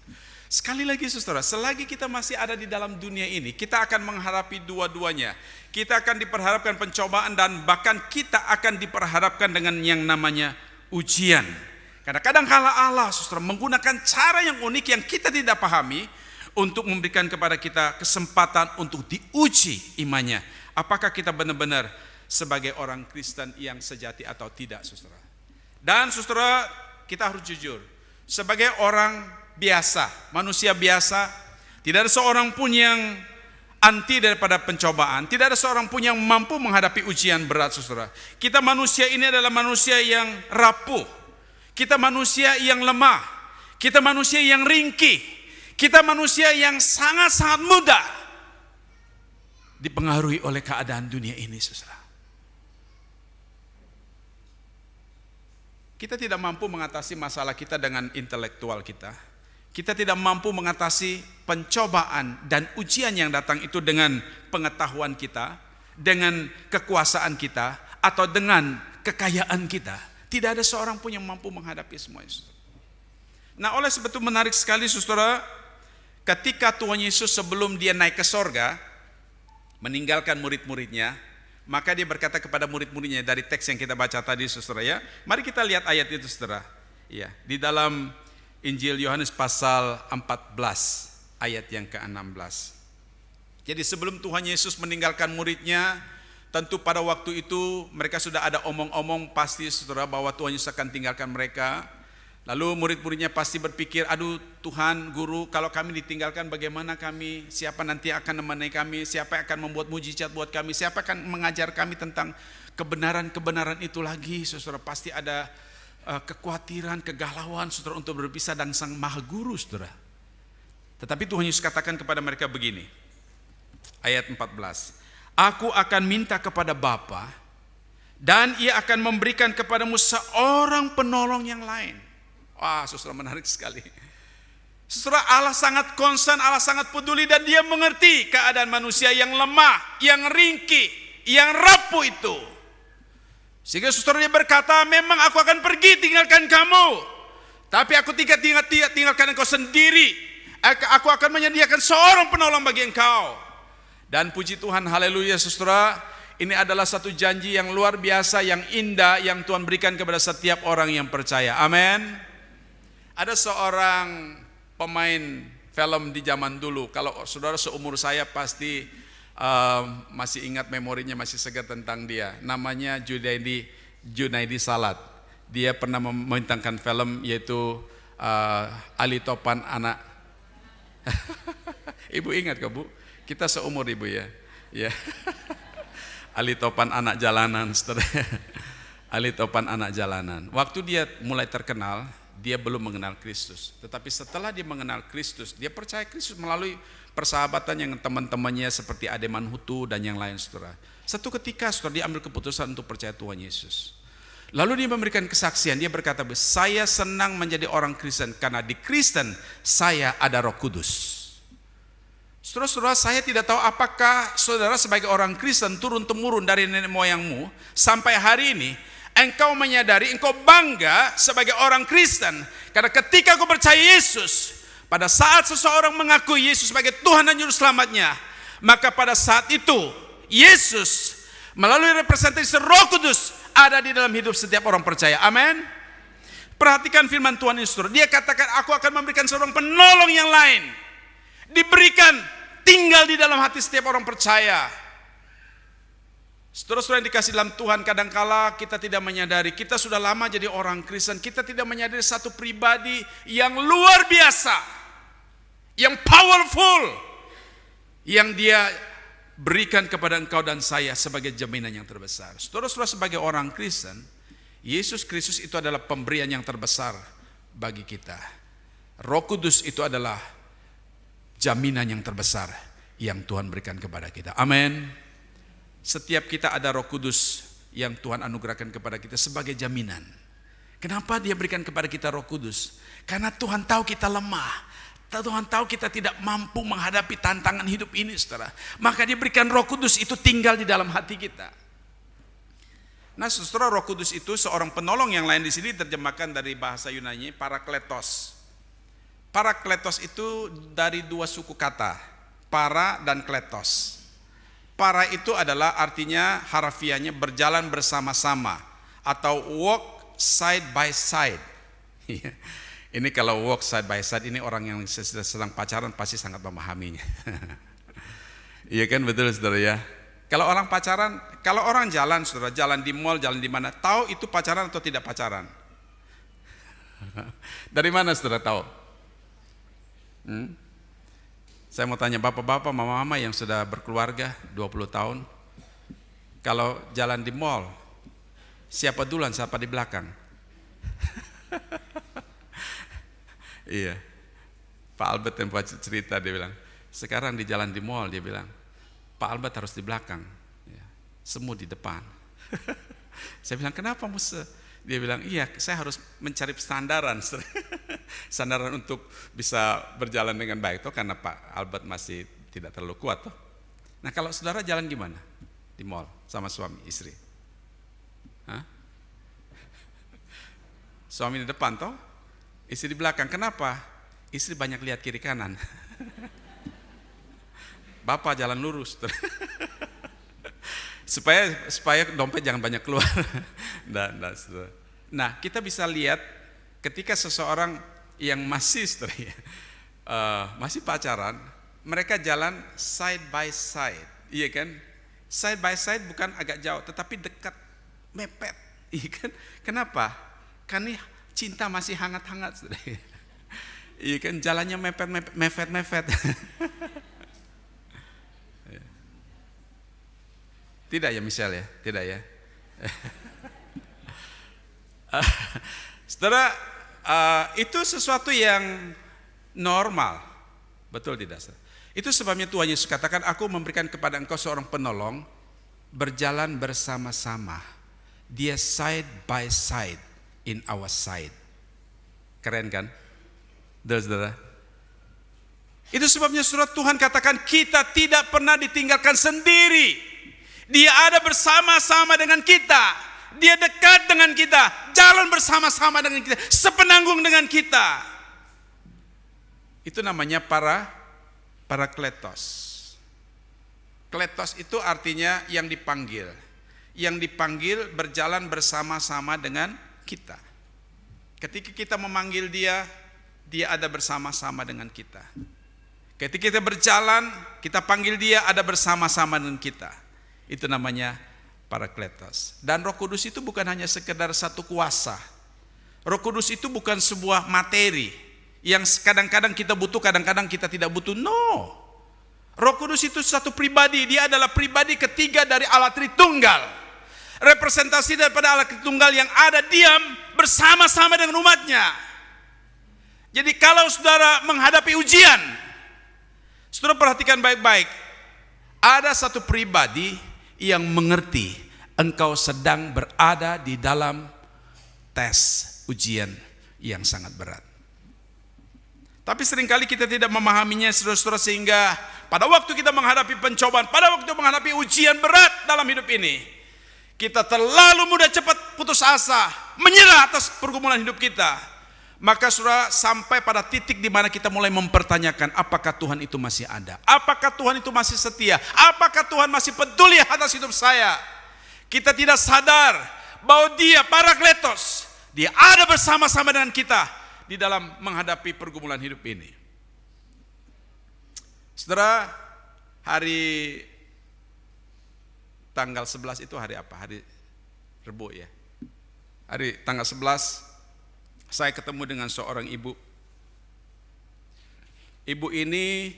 Speaker 1: Sekali lagi saudara, selagi kita masih ada di dalam dunia ini, kita akan menghadapi dua-duanya. Kita akan diperhadapkan pencobaan, dan bahkan kita akan diperhadapkan dengan yang namanya ujian. Karena kadang-kala Allah saudara menggunakan cara yang unik yang kita tidak pahami untuk memberikan kepada kita kesempatan untuk diuji imannya. Apakah kita benar-benar sebagai orang Kristen yang sejati atau tidak, saudara? Dan saudara, kita harus jujur. Sebagai orang biasa, manusia biasa, tidak ada seorang pun yang anti daripada pencobaan. Tidak ada seorang pun yang mampu menghadapi ujian berat, saudara. Kita manusia ini adalah manusia yang rapuh. Kita manusia yang lemah. Kita manusia yang ringkih. Kita manusia yang sangat-sangat mudah dipengaruhi oleh keadaan dunia ini, saudara. Kita tidak mampu mengatasi masalah kita dengan intelektual kita. Kita tidak mampu mengatasi pencobaan dan ujian yang datang itu dengan pengetahuan kita, dengan kekuasaan kita, atau dengan kekayaan kita. Tidak ada seorang pun yang mampu menghadapi semua itu. Nah, oleh sebab itu menarik sekali, saudara, ketika Tuhan Yesus sebelum dia naik ke sorga, meninggalkan murid-muridnya, maka dia berkata kepada murid-muridnya dari teks yang kita baca tadi, saudara ya. Mari kita lihat ayat itu, saudara. Ya, di dalam Injil Yohanes pasal 14 ayat yang ke-16. Jadi sebelum Tuhan Yesus meninggalkan muridnya, tentu pada waktu itu mereka sudah ada omong-omong pasti, saudara, bahwa Tuhan Yesus akan tinggalkan mereka. Lalu murid-muridnya pasti berpikir, aduh Tuhan, Guru, kalau kami ditinggalkan bagaimana kami? Siapa nanti akan menemani kami? Siapa yang akan membuat mujizat buat kami? Siapa akan mengajar kami tentang kebenaran-kebenaran itu lagi? Saudara, pasti ada kekhawatiran, kegalauan, saudara, untuk berpisah dengan Sang Maha Guru, saudara. Tetapi Tuhan Yesus katakan kepada mereka begini, ayat 14. Aku akan minta kepada Bapa, dan Ia akan memberikan kepadamu seorang penolong yang lain. Wah, saudara, menarik sekali. Saudara, Allah sangat concern, Allah sangat peduli, dan Dia mengerti keadaan manusia yang lemah, yang ringkih, yang rapuh itu. Sehingga saudara, Dia berkata, memang aku akan pergi tinggalkan kamu, tapi aku tidak tinggalkan engkau sendiri. Aku akan menyediakan seorang penolong bagi engkau. Dan puji Tuhan, haleluya, saudara, ini adalah satu janji yang luar biasa, yang indah, yang Tuhan berikan kepada setiap orang yang percaya. Amin. Ada seorang pemain film di zaman dulu, kalau saudara seumur saya pasti masih ingat, memorinya masih segar tentang dia. Namanya Junaidi Salat. Dia pernah membintangan film yaitu Ali Topan Anak. Ibu ingat kah, Bu? Kita seumur ibu ya. Ya. Ali Topan Anak Jalanan, saudara. Ali Topan Anak Jalanan. Waktu dia mulai terkenal, dia belum mengenal Kristus. Tetapi setelah dia mengenal Kristus, dia percaya Kristus melalui persahabatan yang teman-temannya seperti Ademan Hutu dan yang lain, saudara. Satu ketika, saudara, dia ambil keputusan untuk percaya Tuhan Yesus. Lalu dia memberikan kesaksian, dia berkata, saya senang menjadi orang Kristen karena di Kristen saya ada Roh Kudus. Saudara-saudara, saya tidak tahu apakah saudara sebagai orang Kristen turun-temurun dari nenek moyangmu sampai hari ini, engkau menyadari, engkau bangga sebagai orang Kristen. Karena ketika kau percaya Yesus, pada saat seseorang mengakui Yesus sebagai Tuhan dan Juru Selamatnya, maka pada saat itu Yesus melalui representasi Roh Kudus ada di dalam hidup setiap orang percaya. Amin. Perhatikan firman Tuhan ini, saudara. Dia katakan, aku akan memberikan seorang penolong yang lain. Diberikan, tinggal di dalam hati setiap orang percaya. Saudara-saudara yang dikasih dalam Tuhan, kadangkala kita tidak menyadari, kita sudah lama jadi orang Kristen, kita tidak menyadari satu pribadi yang luar biasa, yang powerful, yang dia berikan kepada engkau dan saya sebagai jaminan yang terbesar. Saudara-saudara, sebagai orang Kristen, Yesus Kristus itu adalah pemberian yang terbesar bagi kita. Roh Kudus itu adalah jaminan yang terbesar yang Tuhan berikan kepada kita. Amin. Setiap kita ada Roh Kudus yang Tuhan anugerahkan kepada kita sebagai jaminan. Kenapa dia berikan kepada kita Roh Kudus? Karena Tuhan tahu kita lemah. Tuhan tahu kita tidak mampu menghadapi tantangan hidup ini, saudara. Maka dia berikan Roh Kudus itu tinggal di dalam hati kita. Nah, saudara, Roh Kudus itu seorang penolong yang lain di sini diterjemahkan dari bahasa Yunani parakletos. Parakletos itu dari dua suku kata, para dan kletos. Para itu adalah artinya harafiahnya berjalan bersama-sama atau walk side by side. Ini kalau walk side by side, ini orang yang sedang pacaran pasti sangat memahaminya. Iya kan, betul saudara ya. Kalau orang pacaran, kalau orang jalan, saudara, jalan di mall, jalan di mana, tahu itu pacaran atau tidak pacaran? Dari mana saudara tahu? Saya mau tanya bapak-bapak, mama-mama yang sudah berkeluarga 20 tahun, kalau jalan di mall, siapa duluan, siapa di belakang? Iya, Pak Albert yang buat cerita, dia bilang, sekarang di jalan di mall, dia bilang, Pak Albert harus di belakang, semua di depan. Saya bilang, kenapa Musa? Dia bilang, iya, saya harus mencari sandaran, sandaran untuk bisa berjalan dengan baik. Toh karena Pak Albert masih tidak terlalu kuat. Toh. Nah, kalau saudara jalan gimana? Di mall sama suami, istri. Hah? Suami di depan, toh? Istri di belakang. Kenapa? Istri banyak lihat kiri kanan. Bapak jalan lurus. supaya dompet jangan banyak keluar. Nah, kita bisa lihat ketika seseorang yang masih masih pacaran, mereka jalan side by side, iya kan? Side by side bukan agak jauh, tetapi dekat, mepet, iya kan? Kenapa? Karena cinta masih hangat-hangat, iya kan? Jalannya mepet. Tidak ya Michelle ya? Tidak ya? Saudara, itu sesuatu yang normal. Betul tidak? Itu sebabnya Tuhan Yesus katakan, aku memberikan kepada engkau seorang penolong, berjalan bersama-sama. Dia side by side in our side. Keren kan? Saudara. Itu sebabnya surat Tuhan katakan, kita tidak pernah ditinggalkan sendiri. Dia ada bersama-sama dengan kita. Dia dekat dengan kita. Jalan bersama-sama dengan kita. Sepenanggung dengan kita. Itu namanya parakletos. Kletos itu artinya yang dipanggil. Yang dipanggil berjalan bersama-sama dengan kita. Ketika kita memanggil dia, dia ada bersama-sama dengan kita. Ketika kita berjalan, kita panggil dia, ada bersama-sama dengan kita. Itu namanya parakletos. Dan Roh Kudus itu bukan hanya sekedar satu kuasa. Roh Kudus itu bukan sebuah materi yang kadang-kadang kita butuh, kadang-kadang kita tidak butuh. No. Roh Kudus itu satu pribadi. Dia adalah pribadi ketiga dari Allah Tritunggal. Representasi daripada Allah Tritunggal yang ada diam bersama-sama dengan umatnya. Jadi kalau saudara menghadapi ujian, saudara perhatikan baik-baik. Ada satu pribadi yang mengerti engkau sedang berada di dalam tes ujian yang sangat berat. Tapi seringkali kita tidak memahaminya, saudara-saudara, sehingga pada waktu kita menghadapi pencobaan, pada waktu menghadapi ujian berat dalam hidup ini, kita terlalu mudah cepat putus asa, menyerah atas pergumulan hidup kita. Maka saudara, sampai pada titik di mana kita mulai mempertanyakan, apakah Tuhan itu masih ada? Apakah Tuhan itu masih setia? Apakah Tuhan masih peduli atas hidup saya? Kita tidak sadar bahwa dia parakletos, Dia ada bersama-sama dengan kita di dalam menghadapi pergumulan hidup ini. Saudara, hari tanggal 11 itu hari apa? Hari Rebo ya. Hari tanggal 11 saya ketemu dengan seorang ibu. Ibu ini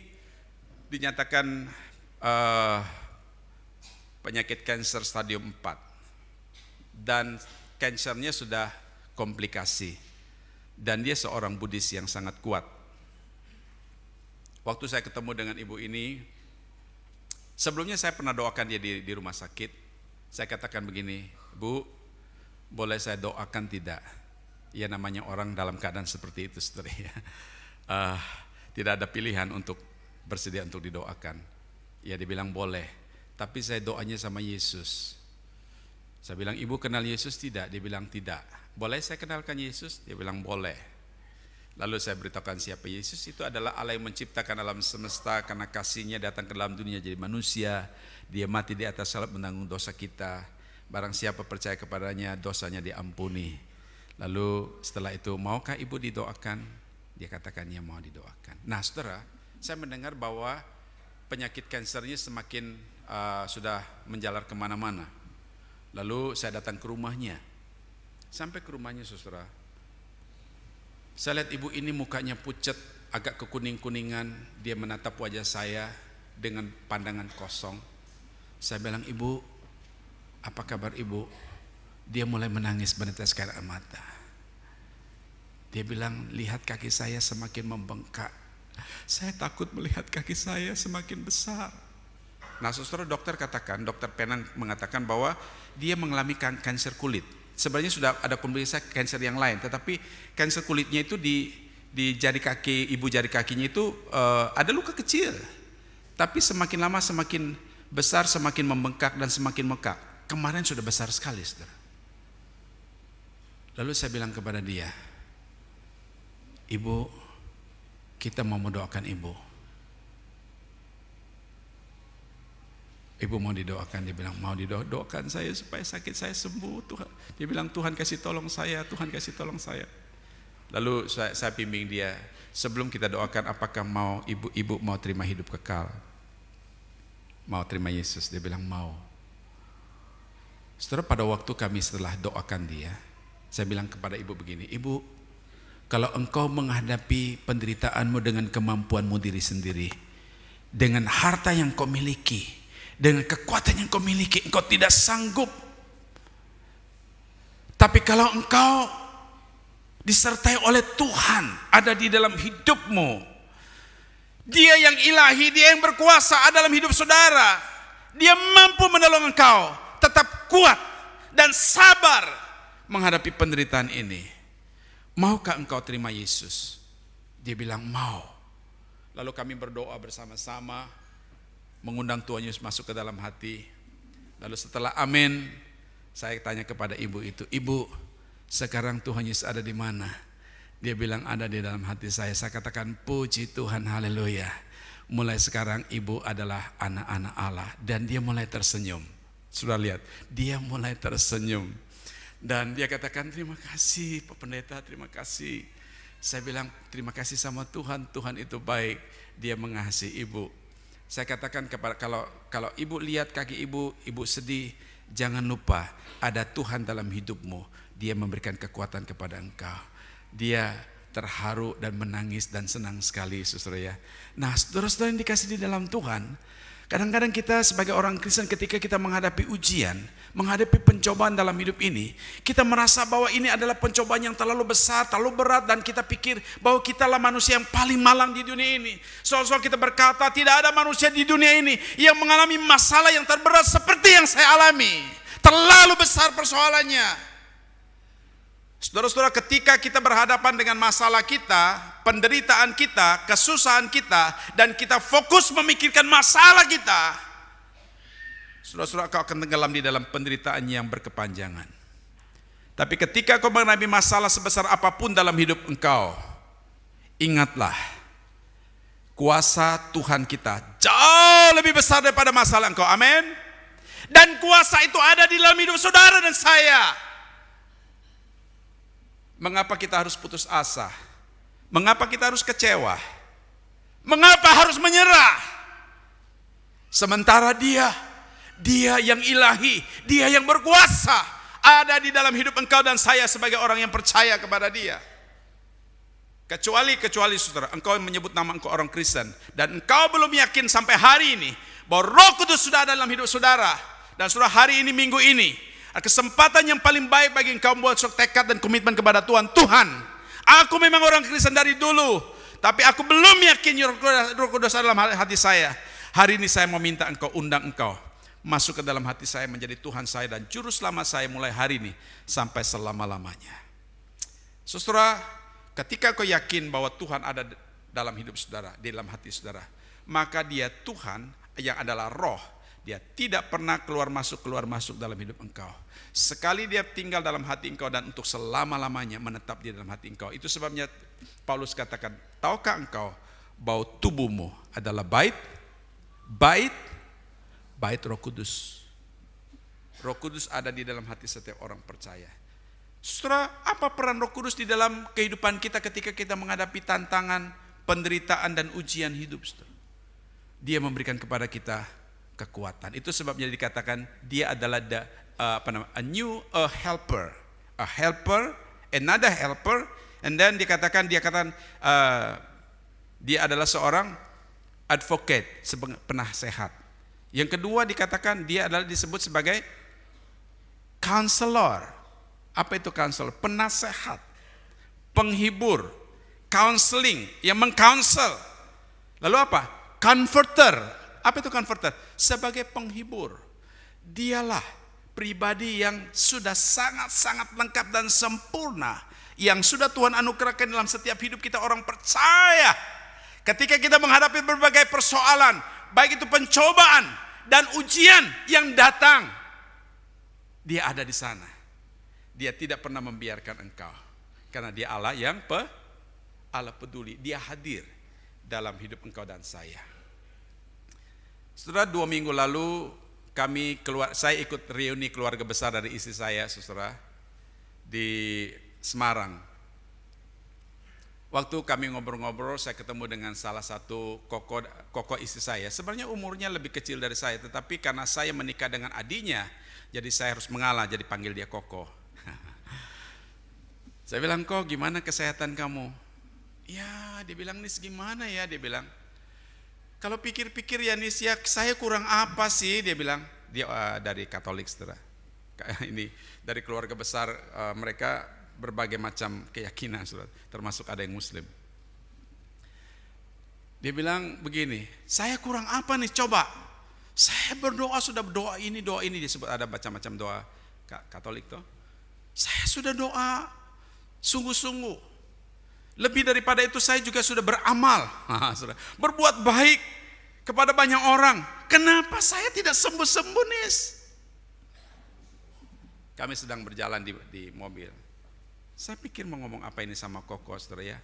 Speaker 1: dinyatakan penyakit kanker stadium 4 dan kankernya sudah komplikasi, dan dia seorang Buddhis yang sangat kuat. Waktu saya ketemu dengan ibu ini, sebelumnya saya pernah doakan dia di rumah sakit. Saya katakan begini, Bu, boleh saya doakan tidak? Ya, namanya orang dalam keadaan seperti itu, saudara ya. Tidak ada pilihan untuk bersedia untuk didoakan. Ya, dibilang boleh, tapi saya doanya sama Yesus. Saya bilang, Ibu kenal Yesus tidak? Dia bilang tidak. Boleh saya kenalkan Yesus? Dia bilang boleh. Lalu saya beritahukan siapa Yesus. Itu adalah Allah yang menciptakan alam semesta, karena kasihnya datang ke dalam dunia jadi manusia. Dia mati di atas salib menanggung dosa kita. Barang siapa percaya kepadanya, dosanya diampuni. Lalu setelah itu, maukah ibu didoakan? Dia katakan ya, mau didoakan. Nah saudara, saya mendengar bahwa penyakit kansernya semakin sudah menjalar kemana-mana. Lalu saya datang ke rumahnya. Sampai ke rumahnya saudara, saya lihat ibu ini mukanya pucat, agak kekuning-kuningan. Dia menatap wajah saya dengan pandangan kosong. Saya bilang, Ibu, apa kabar Ibu? Dia mulai menangis menetes air mata. Dia bilang, lihat kaki saya semakin membengkak. Saya takut melihat kaki saya semakin besar. Nah saudara, dokter Penang mengatakan bahwa dia mengalami kanker kulit. Sebenarnya sudah ada pemeriksaan kanker yang lain, tetapi kanker kulitnya itu di jari kaki, ibu jari kakinya itu ada luka kecil. Tapi semakin lama semakin besar, semakin membengkak dan semakin mekar. Kemarin sudah besar sekali, saudara. Lalu saya bilang kepada dia, Ibu, kita mau mendoakan Ibu. Ibu mau didoakan? Dia bilang mau didoakan saya supaya sakit saya sembuh Tuhan. Dia bilang Tuhan kasih tolong saya, Tuhan kasih tolong saya. Lalu saya bimbing dia, sebelum kita doakan, apakah mau ibu mau terima hidup kekal? Mau terima Yesus? Dia bilang mau. Setelah pada waktu kami setelah doakan dia, saya bilang kepada ibu begini, Ibu, kalau engkau menghadapi penderitaanmu dengan kemampuanmu diri sendiri, dengan harta yang kau miliki, dengan kekuatan yang kau miliki, engkau tidak sanggup. Tapi kalau engkau disertai oleh Tuhan, ada di dalam hidupmu, Dia yang ilahi, Dia yang berkuasa ada dalam hidup saudara, Dia mampu menolong engkau tetap kuat dan sabar menghadapi penderitaan ini. Maukah engkau terima Yesus? Dia bilang mau. Lalu kami berdoa bersama-sama, mengundang Tuhan Yesus masuk ke dalam hati. Lalu setelah amin, saya tanya kepada ibu itu, Ibu, sekarang Tuhan Yesus ada di mana? Dia bilang ada di dalam hati saya. Saya katakan puji Tuhan, haleluya. Mulai sekarang ibu adalah anak-anak Allah. Dan dia mulai tersenyum. Sudah lihat, dia mulai tersenyum. Dan dia katakan terima kasih Pak Pendeta, terima kasih. Saya bilang terima kasih sama Tuhan, Tuhan itu baik, Dia mengasihi ibu. Saya katakan kepada kalau ibu lihat kaki ibu sedih, jangan lupa ada Tuhan dalam hidupmu. Dia memberikan kekuatan kepada engkau. Dia terharu dan menangis dan senang sekali, saudara ya. Nah, saudara-saudara yang dikasih di dalam Tuhan, kadang-kadang kita sebagai orang Kristen ketika kita menghadapi ujian, menghadapi pencobaan dalam hidup ini, kita merasa bahwa ini adalah pencobaan yang terlalu besar, terlalu berat, dan kita pikir bahwa kitalah manusia yang paling malang di dunia ini. Soal-soal kita berkata tidak ada manusia di dunia ini yang mengalami masalah yang terberat seperti yang saya alami. Terlalu besar persoalannya. Saudara-saudara, ketika kita berhadapan dengan masalah kita, penderitaan kita, kesusahan kita, dan kita fokus memikirkan masalah kita, saudara-saudara, kau akan tenggelam di dalam penderitaan yang berkepanjangan. Tapi ketika kau menghadapi masalah sebesar apapun dalam hidup engkau, ingatlah, kuasa Tuhan kita jauh lebih besar daripada masalah engkau, amin. Dan kuasa itu ada di dalam hidup saudara dan saya. Mengapa kita harus putus asa? Mengapa kita harus kecewa? Mengapa harus menyerah? Sementara dia yang ilahi, dia yang berkuasa ada di dalam hidup engkau dan saya sebagai orang yang percaya kepada dia. Kecuali saudara, engkau menyebut nama engkau orang Kristen dan engkau belum yakin sampai hari ini bahwa Roh Kudus sudah ada dalam hidup saudara. Dan saudara, hari ini, minggu ini, kesempatan yang paling baik bagi engkau membuat suatu tekad dan komitmen kepada Tuhan. Tuhan, aku memang orang Kristen dari dulu, tapi aku belum yakin Roh Kudus dalam hati saya. Hari ini saya mau minta engkau, undang engkau masuk ke dalam hati saya, menjadi Tuhan saya dan juru selamat saya mulai hari ini sampai selama-lamanya. Saudara, ketika kau yakin bahwa Tuhan ada dalam hidup saudara, di dalam hati saudara, maka dia Tuhan yang adalah Roh. Dia tidak pernah keluar masuk dalam hidup engkau. Sekali dia tinggal dalam hati engkau dan untuk selama-lamanya menetap di dalam hati engkau. Itu sebabnya Paulus katakan, tahukah engkau bahwa tubuhmu adalah bait Roh Kudus. Roh Kudus ada di dalam hati setiap orang percaya. Saudara, apa peran Roh Kudus di dalam kehidupan kita ketika kita menghadapi tantangan, penderitaan dan ujian hidup, saudara? Dia memberikan kepada kita kekuatan. Itu sebabnya dikatakan dia adalah a helper, another helper, and then dia katakan dia adalah seorang advocate, penasehat. Yang kedua dikatakan dia adalah disebut sebagai counselor. Apa itu counselor? Penasehat, penghibur, counseling, yang mengcounsel. Lalu apa? Comforter. Apa itu comforter? Sebagai penghibur. Dialah pribadi yang sudah sangat-sangat lengkap dan sempurna, yang sudah Tuhan anugerahkan dalam setiap hidup kita orang percaya. Ketika kita menghadapi berbagai persoalan, baik itu pencobaan dan ujian yang datang, dia ada di sana. Dia tidak pernah membiarkan engkau, karena dia Allah yang Allah peduli. Dia hadir dalam hidup engkau dan saya. Saudara, 2 minggu lalu saya ikut reuni keluarga besar dari istri saya, saudara, di Semarang. Waktu kami ngobrol-ngobrol, saya ketemu dengan salah satu koko istri saya. Sebenarnya umurnya lebih kecil dari saya, tetapi karena saya menikah dengan adiknya, jadi saya harus mengalah, jadi panggil dia koko. Saya bilang, kok gimana kesehatan kamu? Ya, dia bilang, Nis gimana ya, dia bilang. Kalau pikir-pikir ya Nis, ya saya kurang apa sih, dia bilang. Dia dari Katolik, saudara. Ini dari keluarga besar, mereka berbagai macam keyakinan, saudara, termasuk ada yang Muslim. Dia bilang begini, saya kurang apa nih, coba. Saya berdoa, sudah berdoa ini, dia sebut ada macam-macam doa Katolik tuh. Saya sudah doa sungguh-sungguh. Lebih daripada itu saya juga sudah beramal, berbuat baik kepada banyak orang. Kenapa saya tidak sembuh-sembuh, Nis? Kami sedang berjalan di mobil. Saya pikir mau ngomong apa ini sama Koko, saudara ya.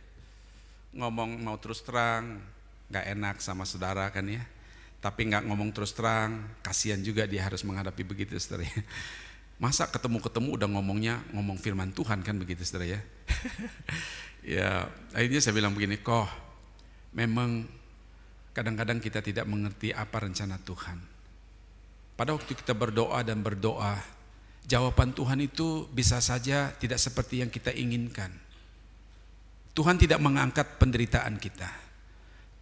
Speaker 1: Ngomong mau terus terang, gak enak sama saudara kan ya. Tapi gak ngomong terus terang, kasihan juga dia harus menghadapi begitu, saudara ya. Masa ketemu-ketemu udah ngomong firman Tuhan kan begitu, saudara ya. Ya, akhirnya saya bilang begini, kok memang kadang-kadang kita tidak mengerti apa rencana Tuhan. Pada waktu kita berdoa, jawaban Tuhan itu bisa saja tidak seperti yang kita inginkan. Tuhan tidak mengangkat penderitaan kita,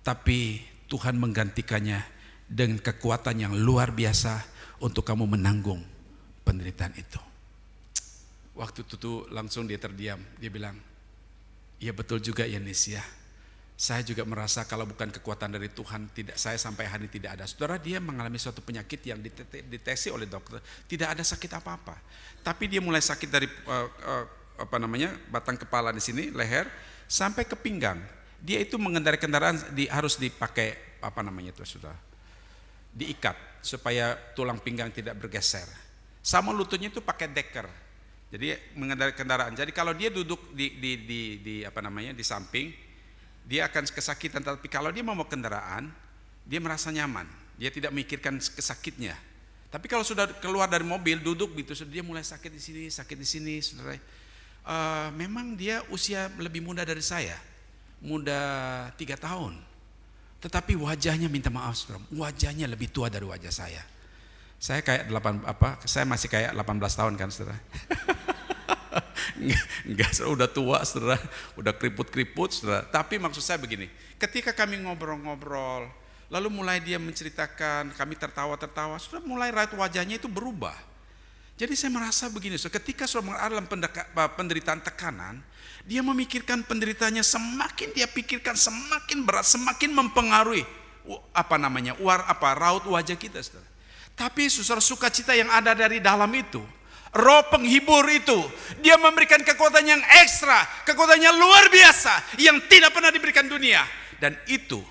Speaker 1: tapi Tuhan menggantikannya dengan kekuatan yang luar biasa untuk kamu menanggung penderitaan itu. Waktu itu langsung dia terdiam, dia bilang, iya betul juga ya Nis ya. Saya juga merasa kalau bukan kekuatan dari Tuhan, saya sampai hari ini tidak ada. Saudara, dia mengalami suatu penyakit yang dideteksi oleh dokter, tidak ada sakit apa-apa. Tapi dia mulai sakit dari batang kepala di sini, leher sampai ke pinggang. Dia itu mengendarai kendaraan harus dipakai saudara, diikat supaya tulang pinggang tidak bergeser. Sama lututnya itu pakai deker. Jadi mengendarai kendaraan. Jadi kalau dia duduk di samping, dia akan kesakitan. Tapi kalau dia mau kendaraan, dia merasa nyaman. Dia tidak memikirkan kesakitnya. Tapi kalau sudah keluar dari mobil, duduk gitu, dia mulai sakit di sini, saudara. memang dia usia lebih muda dari saya, muda 3 tahun. Tetapi wajahnya, minta maaf saudara, wajahnya lebih tua dari wajah saya. Saya kayak saya masih kayak 18 tahun kan saudara. Enggak, udah tua saudara, udah keriput-keriput saudara. Tapi maksud saya begini, ketika kami ngobrol-ngobrol, lalu mulai dia menceritakan, kami tertawa-tertawa, sudah mulai raut wajahnya itu berubah. Jadi saya merasa begini, ketika sudah ada dalam penderitaan tekanan, dia memikirkan penderitaannya, semakin dia pikirkan semakin berat, semakin mempengaruhi raut wajah kita saudara. Tapi saudara, sukacita yang ada dari dalam itu, roh penghibur itu, dia memberikan kekuatan yang ekstra, kekuatan yang luar biasa, yang tidak pernah diberikan dunia. Dan itu,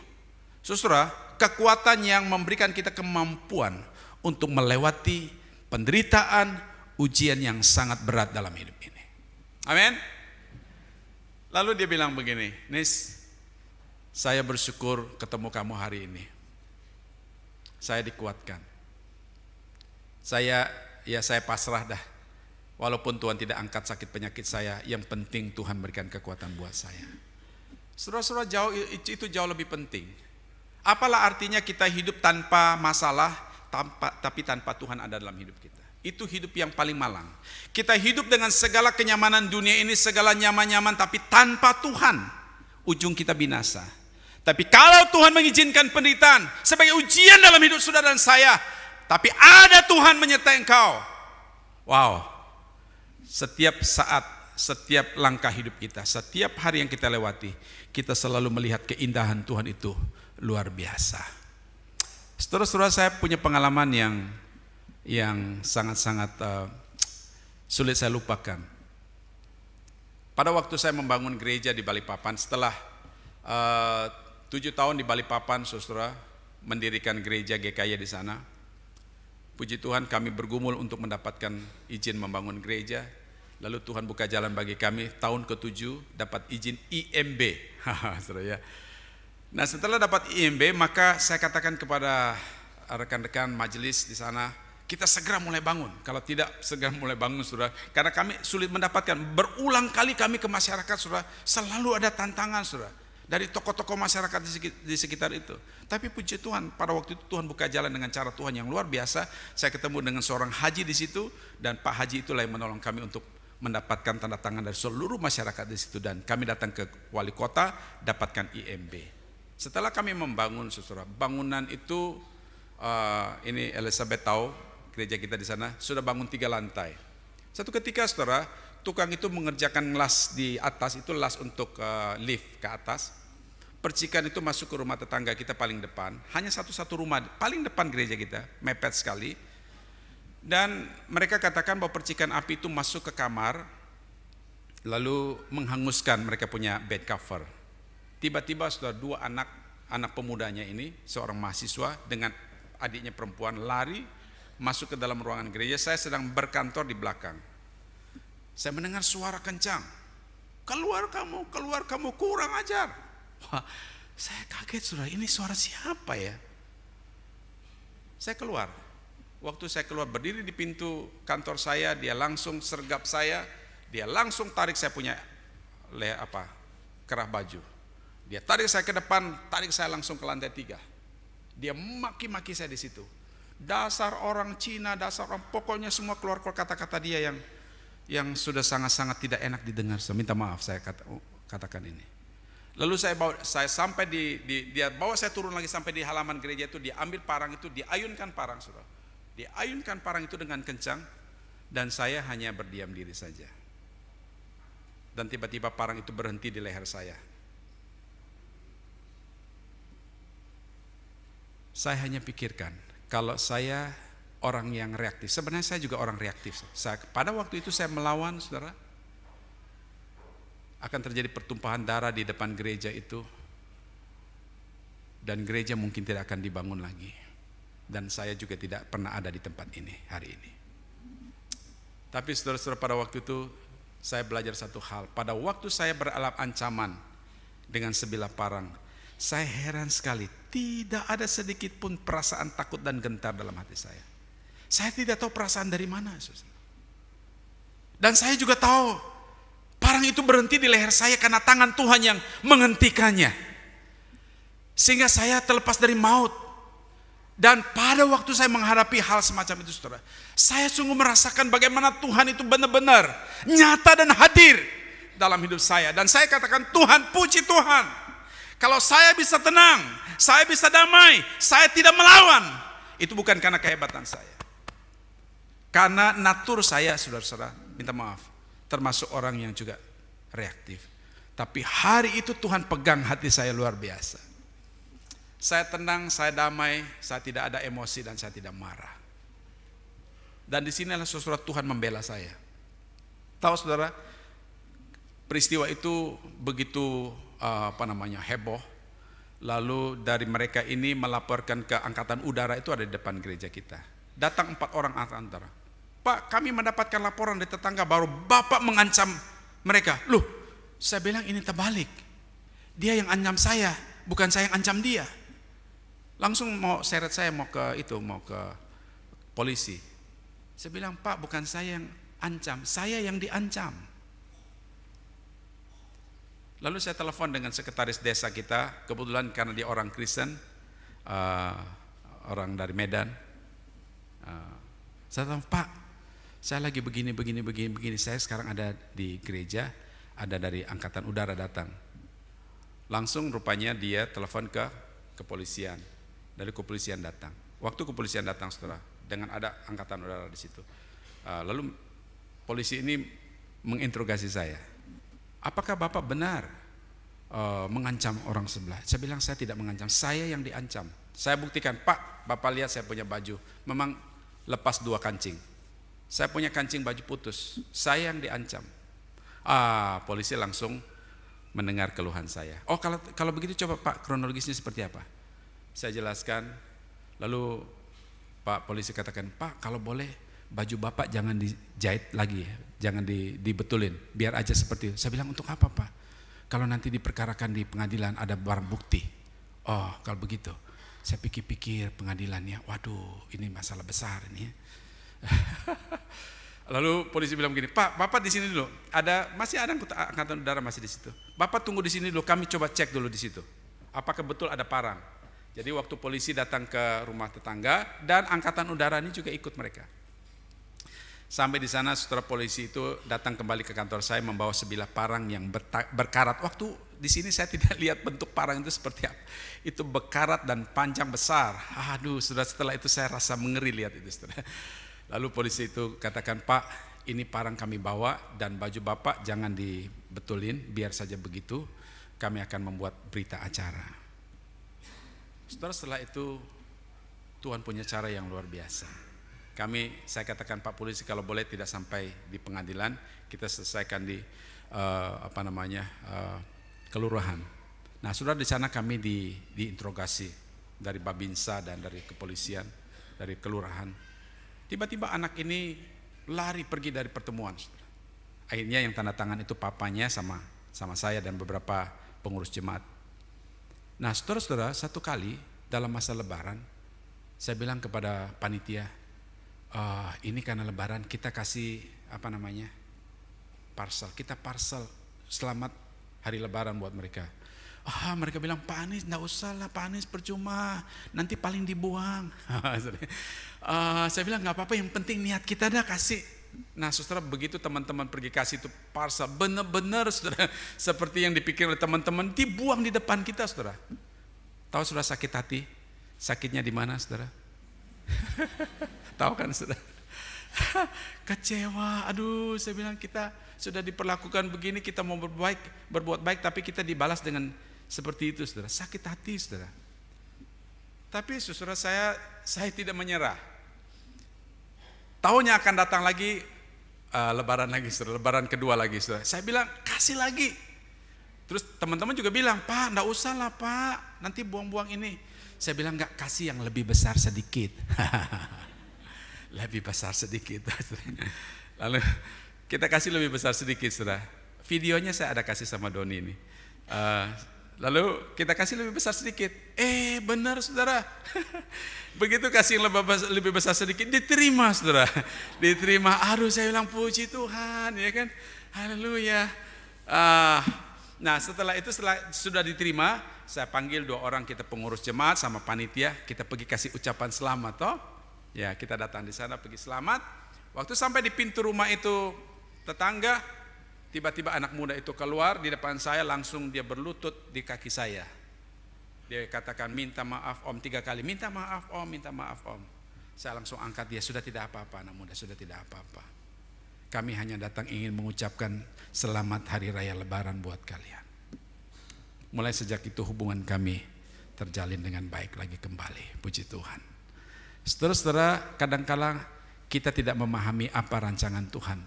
Speaker 1: saudara, kekuatan yang memberikan kita kemampuan untuk melewati penderitaan, ujian yang sangat berat dalam hidup ini. Amin. Lalu dia bilang begini, Nis, saya bersyukur ketemu kamu hari ini. Saya dikuatkan. Saya pasrah dah. Walaupun Tuhan tidak angkat sakit penyakit saya, yang penting Tuhan berikan kekuatan buat saya. Saudara-saudara, itu jauh lebih penting. Apalah artinya kita hidup tanpa masalah, tapi tanpa Tuhan ada dalam hidup kita. Itu hidup yang paling malang. Kita hidup dengan segala kenyamanan dunia ini, segala nyaman-nyaman, tapi tanpa Tuhan, ujung kita binasa. Tapi kalau Tuhan mengizinkan penderitaan sebagai ujian dalam hidup saudara dan saya, tapi ada Tuhan menyertai engkau. Wow. Setiap saat, setiap langkah hidup kita, setiap hari yang kita lewati, kita selalu melihat keindahan Tuhan itu luar biasa. Saudara-saudara, saya punya pengalaman yang sangat-sangat sulit saya lupakan. Pada waktu saya membangun gereja di Balikpapan, setelah 7 tahun di Balikpapan, saudara, mendirikan gereja GKY di sana. Puji Tuhan, kami bergumul untuk mendapatkan izin membangun gereja. Lalu Tuhan buka jalan bagi kami, tahun ke-7 dapat izin IMB. Ya. Nah, setelah dapat IMB, maka saya katakan kepada rekan-rekan majelis di sana, kita segera mulai bangun. Kalau tidak segera mulai bangun, saudara, karena kami sulit mendapatkan. Berulang kali kami ke masyarakat, saudara, selalu ada tantangan, saudara, dari tokoh-tokoh masyarakat di sekitar itu. Tapi puji Tuhan, pada waktu itu Tuhan buka jalan dengan cara Tuhan yang luar biasa. Saya ketemu dengan seorang haji di situ, dan Pak Haji itulah yang menolong kami untuk mendapatkan tanda tangan dari seluruh masyarakat di situ, dan kami datang ke wali kota dapatkan IMB. Setelah kami membangun, saudara, bangunan itu ini Elizabeth tahu, gereja kita di sana sudah bangun 3 lantai. Satu ketika, saudara, tukang itu mengerjakan las di atas, itu las untuk lift ke atas. Percikan itu masuk ke rumah tetangga kita paling depan, hanya satu-satu rumah paling depan gereja kita, mepet sekali. Dan mereka katakan bahwa percikan api itu masuk ke kamar, lalu menghanguskan mereka punya bed cover. Tiba-tiba sudah 2 anak pemudanya ini, seorang mahasiswa dengan adiknya perempuan, lari masuk ke dalam ruangan gereja. Saya sedang berkantor di belakang. Saya mendengar suara kencang, keluar kamu, kurang ajar. Wah, saya kaget, saudara, ini suara siapa ya? Saya keluar. Waktu saya keluar, berdiri di pintu kantor saya, dia langsung sergap saya, dia langsung tarik saya punya kerah baju. Dia tarik saya ke depan, tarik saya langsung ke lantai 3. Dia maki-maki saya di situ. Dasar orang Cina, dasar orang, pokoknya semua keluar kata-kata dia yang sudah sangat-sangat tidak enak didengar. So, minta maaf saya katakan ini. Lalu saya sampai dia bawa saya turun lagi sampai di halaman gereja itu, dia ambil parang itu, diayunkan parang, saudara. Dia ayunkan parang itu dengan kencang, dan saya hanya berdiam diri saja. Dan tiba-tiba parang itu berhenti di leher saya. Saya hanya pikirkan, kalau saya orang yang reaktif, sebenarnya saya juga orang reaktif. Pada waktu itu saya melawan, saudara, akan terjadi pertumpahan darah di depan gereja itu, dan gereja mungkin tidak akan dibangun lagi. Dan saya juga tidak pernah ada di tempat ini hari ini. Tapi saudara-saudara, pada waktu itu saya belajar satu hal. Pada waktu saya beralam ancaman dengan sebilah parang, saya heran sekali, tidak ada sedikit pun perasaan takut dan gentar dalam hati saya. Saya tidak tahu perasaan dari mana, saudara. Dan saya juga tahu, Parang itu berhenti di leher saya karena tangan Tuhan yang menghentikannya. Sehingga saya terlepas dari maut. Dan pada waktu saya menghadapi hal semacam itu, saudara, saya sungguh merasakan bagaimana Tuhan itu benar-benar nyata dan hadir dalam hidup saya. Dan saya katakan, Tuhan, puji Tuhan. Kalau saya bisa tenang, saya bisa damai, saya tidak melawan, itu bukan karena kehebatan saya. Karena natur saya, saudara-saudara, minta maaf, termasuk orang yang juga reaktif. Tapi hari itu Tuhan pegang hati saya luar biasa. Saya tenang, saya damai, saya tidak ada emosi dan saya tidak marah. Dan disinilah saudara Tuhan membela saya. Tahu saudara, peristiwa itu begitu heboh. Lalu dari mereka ini melaporkan ke angkatan udara, itu ada di depan gereja kita. Datang 4 orang angkatan udara. Pak, kami mendapatkan laporan dari tetangga baru Bapak mengancam mereka. Loh, saya bilang ini terbalik. Dia yang ancam saya, bukan saya yang ancam dia. Langsung mau seret saya mau ke polisi. Saya bilang, Pak, bukan saya yang ancam, saya yang diancam. Lalu saya telepon dengan sekretaris desa kita, kebetulan karena dia orang Kristen, orang dari Medan. Saya bilang, Pak, saya lagi begini. Saya sekarang ada di gereja, ada dari angkatan udara datang. Langsung rupanya dia telepon ke kepolisian. Dari kepolisian datang. Waktu kepolisian datang, saudara, dengan ada angkatan udara di situ. Lalu polisi ini menginterogasi saya. Apakah Bapak benar mengancam orang sebelah? Saya bilang saya tidak mengancam, saya yang diancam. Saya buktikan, Pak, Bapak lihat saya punya baju, memang lepas 2 kancing. Saya punya kancing baju putus, saya yang diancam. Polisi langsung mendengar keluhan saya. Oh, kalau begitu coba Pak, kronologisnya seperti apa? Saya jelaskan. Lalu Pak polisi katakan, Pak, kalau boleh baju Bapak jangan dijahit lagi ya, jangan dibetulin, biar aja seperti itu. Saya bilang, untuk apa Pak? Kalau nanti diperkarakan di pengadilan ada barang bukti. Oh, kalau begitu. Saya pikir-pikir pengadilannya, waduh, ini masalah besar ini ya. Lalu polisi bilang begini, Pak, Bapak di sini dulu. Masih ada angkatan udara masih di situ. Bapak tunggu di sini dulu, kami coba cek dulu di situ. Apakah betul ada parang? Jadi waktu polisi datang ke rumah tetangga dan angkatan udara ini juga ikut mereka. Sampai di sana saudara, polisi itu datang kembali ke kantor saya membawa sebilah parang yang berkarat. Waktu di sini saya tidak lihat bentuk parang itu seperti apa. Itu berkarat dan panjang besar. Aduh, saudara, setelah itu saya rasa mengeri lihat itu, saudara. Lalu polisi itu katakan, Pak, ini parang kami bawa dan baju Bapak jangan dibetulin, biar saja begitu. Kami akan membuat berita acara. Saudara, setelah itu Tuhan punya cara yang luar biasa. Saya katakan, Pak polisi, kalau boleh tidak sampai di pengadilan, kita selesaikan di kelurahan. Nah, saudara, di sana kami diinterogasi dari Babinsa dan dari kepolisian, dari kelurahan. Tiba-tiba anak ini lari pergi dari pertemuan. Saudara. Akhirnya yang tanda tangan itu papanya sama saya dan beberapa pengurus jemaat. Nah, saudara-saudara, satu kali dalam masa lebaran, saya bilang kepada panitia, ini karena lebaran kita kasih parcel. Kita parcel selamat hari lebaran buat mereka. Mereka bilang, Pak Anies enggak usah lah, Pak Anies percuma, nanti paling dibuang. Saya bilang enggak apa-apa, yang penting niat kita dah kasih. Nah, saudara, begitu teman-teman pergi kasih itu parcel, benar-benar saudara, seperti yang dipikir oleh teman-teman, dibuang di depan kita, saudara. Tahu saudara sakit hati? Sakitnya di mana, saudara? Tahu kan, saudara? Kecewa. Aduh, saya bilang, kita sudah diperlakukan begini, kita mau berbuat baik, tapi kita dibalas dengan seperti itu, saudara. Sakit hati, saudara. Tapi saudara, saya tidak menyerah. Tahunnya akan datang lagi, lebaran lagi, saudara, lebaran kedua lagi, saudara. Saya bilang, kasih lagi. Terus teman-teman juga bilang, Pak, enggak usah lah Pak, nanti buang-buang ini. Saya bilang, enggak, kasih yang lebih besar sedikit. Lebih besar sedikit. Lalu kita kasih lebih besar sedikit, saudara. Videonya saya ada kasih sama Doni ini. Lalu kita kasih lebih besar sedikit. Benar, saudara. Begitu kasih yang lebih besar sedikit, diterima, saudara. Diterima. Aduh, saya bilang puji Tuhan, ya kan. Haleluya. Nah setelah itu sudah diterima, saya panggil 2 orang kita pengurus jemaat sama panitia, kita pergi kasih ucapan selamat toh. Ya kita datang di sana pergi selamat. Waktu sampai di pintu rumah itu tetangga, tiba-tiba anak muda itu keluar di depan saya, langsung dia berlutut di kaki saya. Dia katakan minta maaf om 3 kali, minta maaf om, minta maaf om. Saya langsung angkat dia, sudah tidak apa-apa anak muda, sudah tidak apa-apa. Kami hanya datang ingin mengucapkan selamat hari raya lebaran buat kalian. Mulai sejak itu hubungan kami terjalin dengan baik lagi kembali, puji Tuhan. Saudara-saudara, kadang-kala kita tidak memahami apa rancangan Tuhan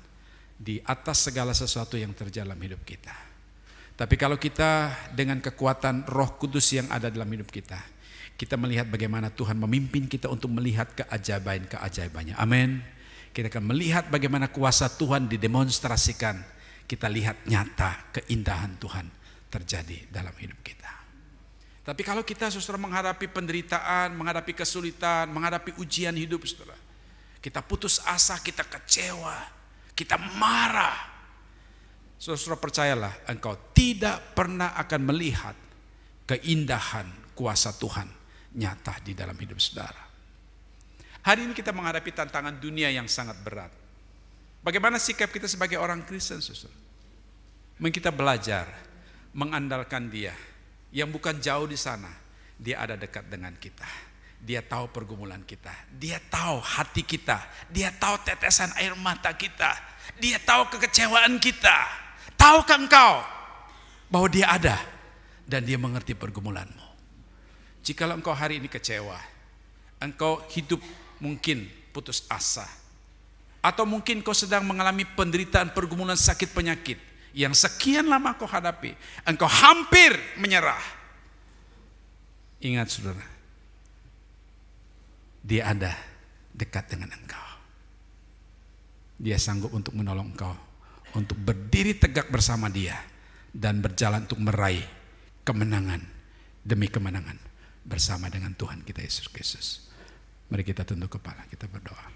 Speaker 1: di atas segala sesuatu yang terjadi dalam hidup kita. Tapi kalau kita dengan kekuatan Roh Kudus yang ada dalam hidup kita, kita melihat bagaimana Tuhan memimpin kita untuk melihat keajaiban-keajaibannya. Amin. Kita akan melihat bagaimana kuasa Tuhan didemonstrasikan. Kita lihat nyata keindahan Tuhan terjadi dalam hidup kita. Tapi kalau kita saudara menghadapi penderitaan, menghadapi kesulitan, menghadapi ujian hidup saudara, kita putus asa, kita kecewa, kita marah. Saudara percayalah, engkau tidak pernah akan melihat keindahan kuasa Tuhan nyata di dalam hidup saudara. Hari ini kita menghadapi tantangan dunia yang sangat berat. Bagaimana sikap kita sebagai orang Kristen saudara? Mungkin kita belajar mengandalkan Dia yang bukan jauh di sana. Dia ada dekat dengan kita. Dia tahu pergumulan kita. Dia tahu hati kita. Dia tahu tetesan air mata kita. Dia tahu kekecewaan kita. Tahukah engkau bahwa Dia ada dan Dia mengerti pergumulanmu? Jikalau engkau hari ini kecewa, engkau hidup mungkin putus asa, atau mungkin kau sedang mengalami penderitaan, pergumulan, sakit, penyakit yang sekian lama kau hadapi, engkau hampir menyerah. Ingat saudara, Dia ada dekat dengan engkau. Dia sanggup untuk menolong engkau, untuk berdiri tegak bersama Dia dan berjalan untuk meraih kemenangan demi kemenangan bersama dengan Tuhan kita Yesus Kristus. Mari kita tunduk kepala, kita berdoa.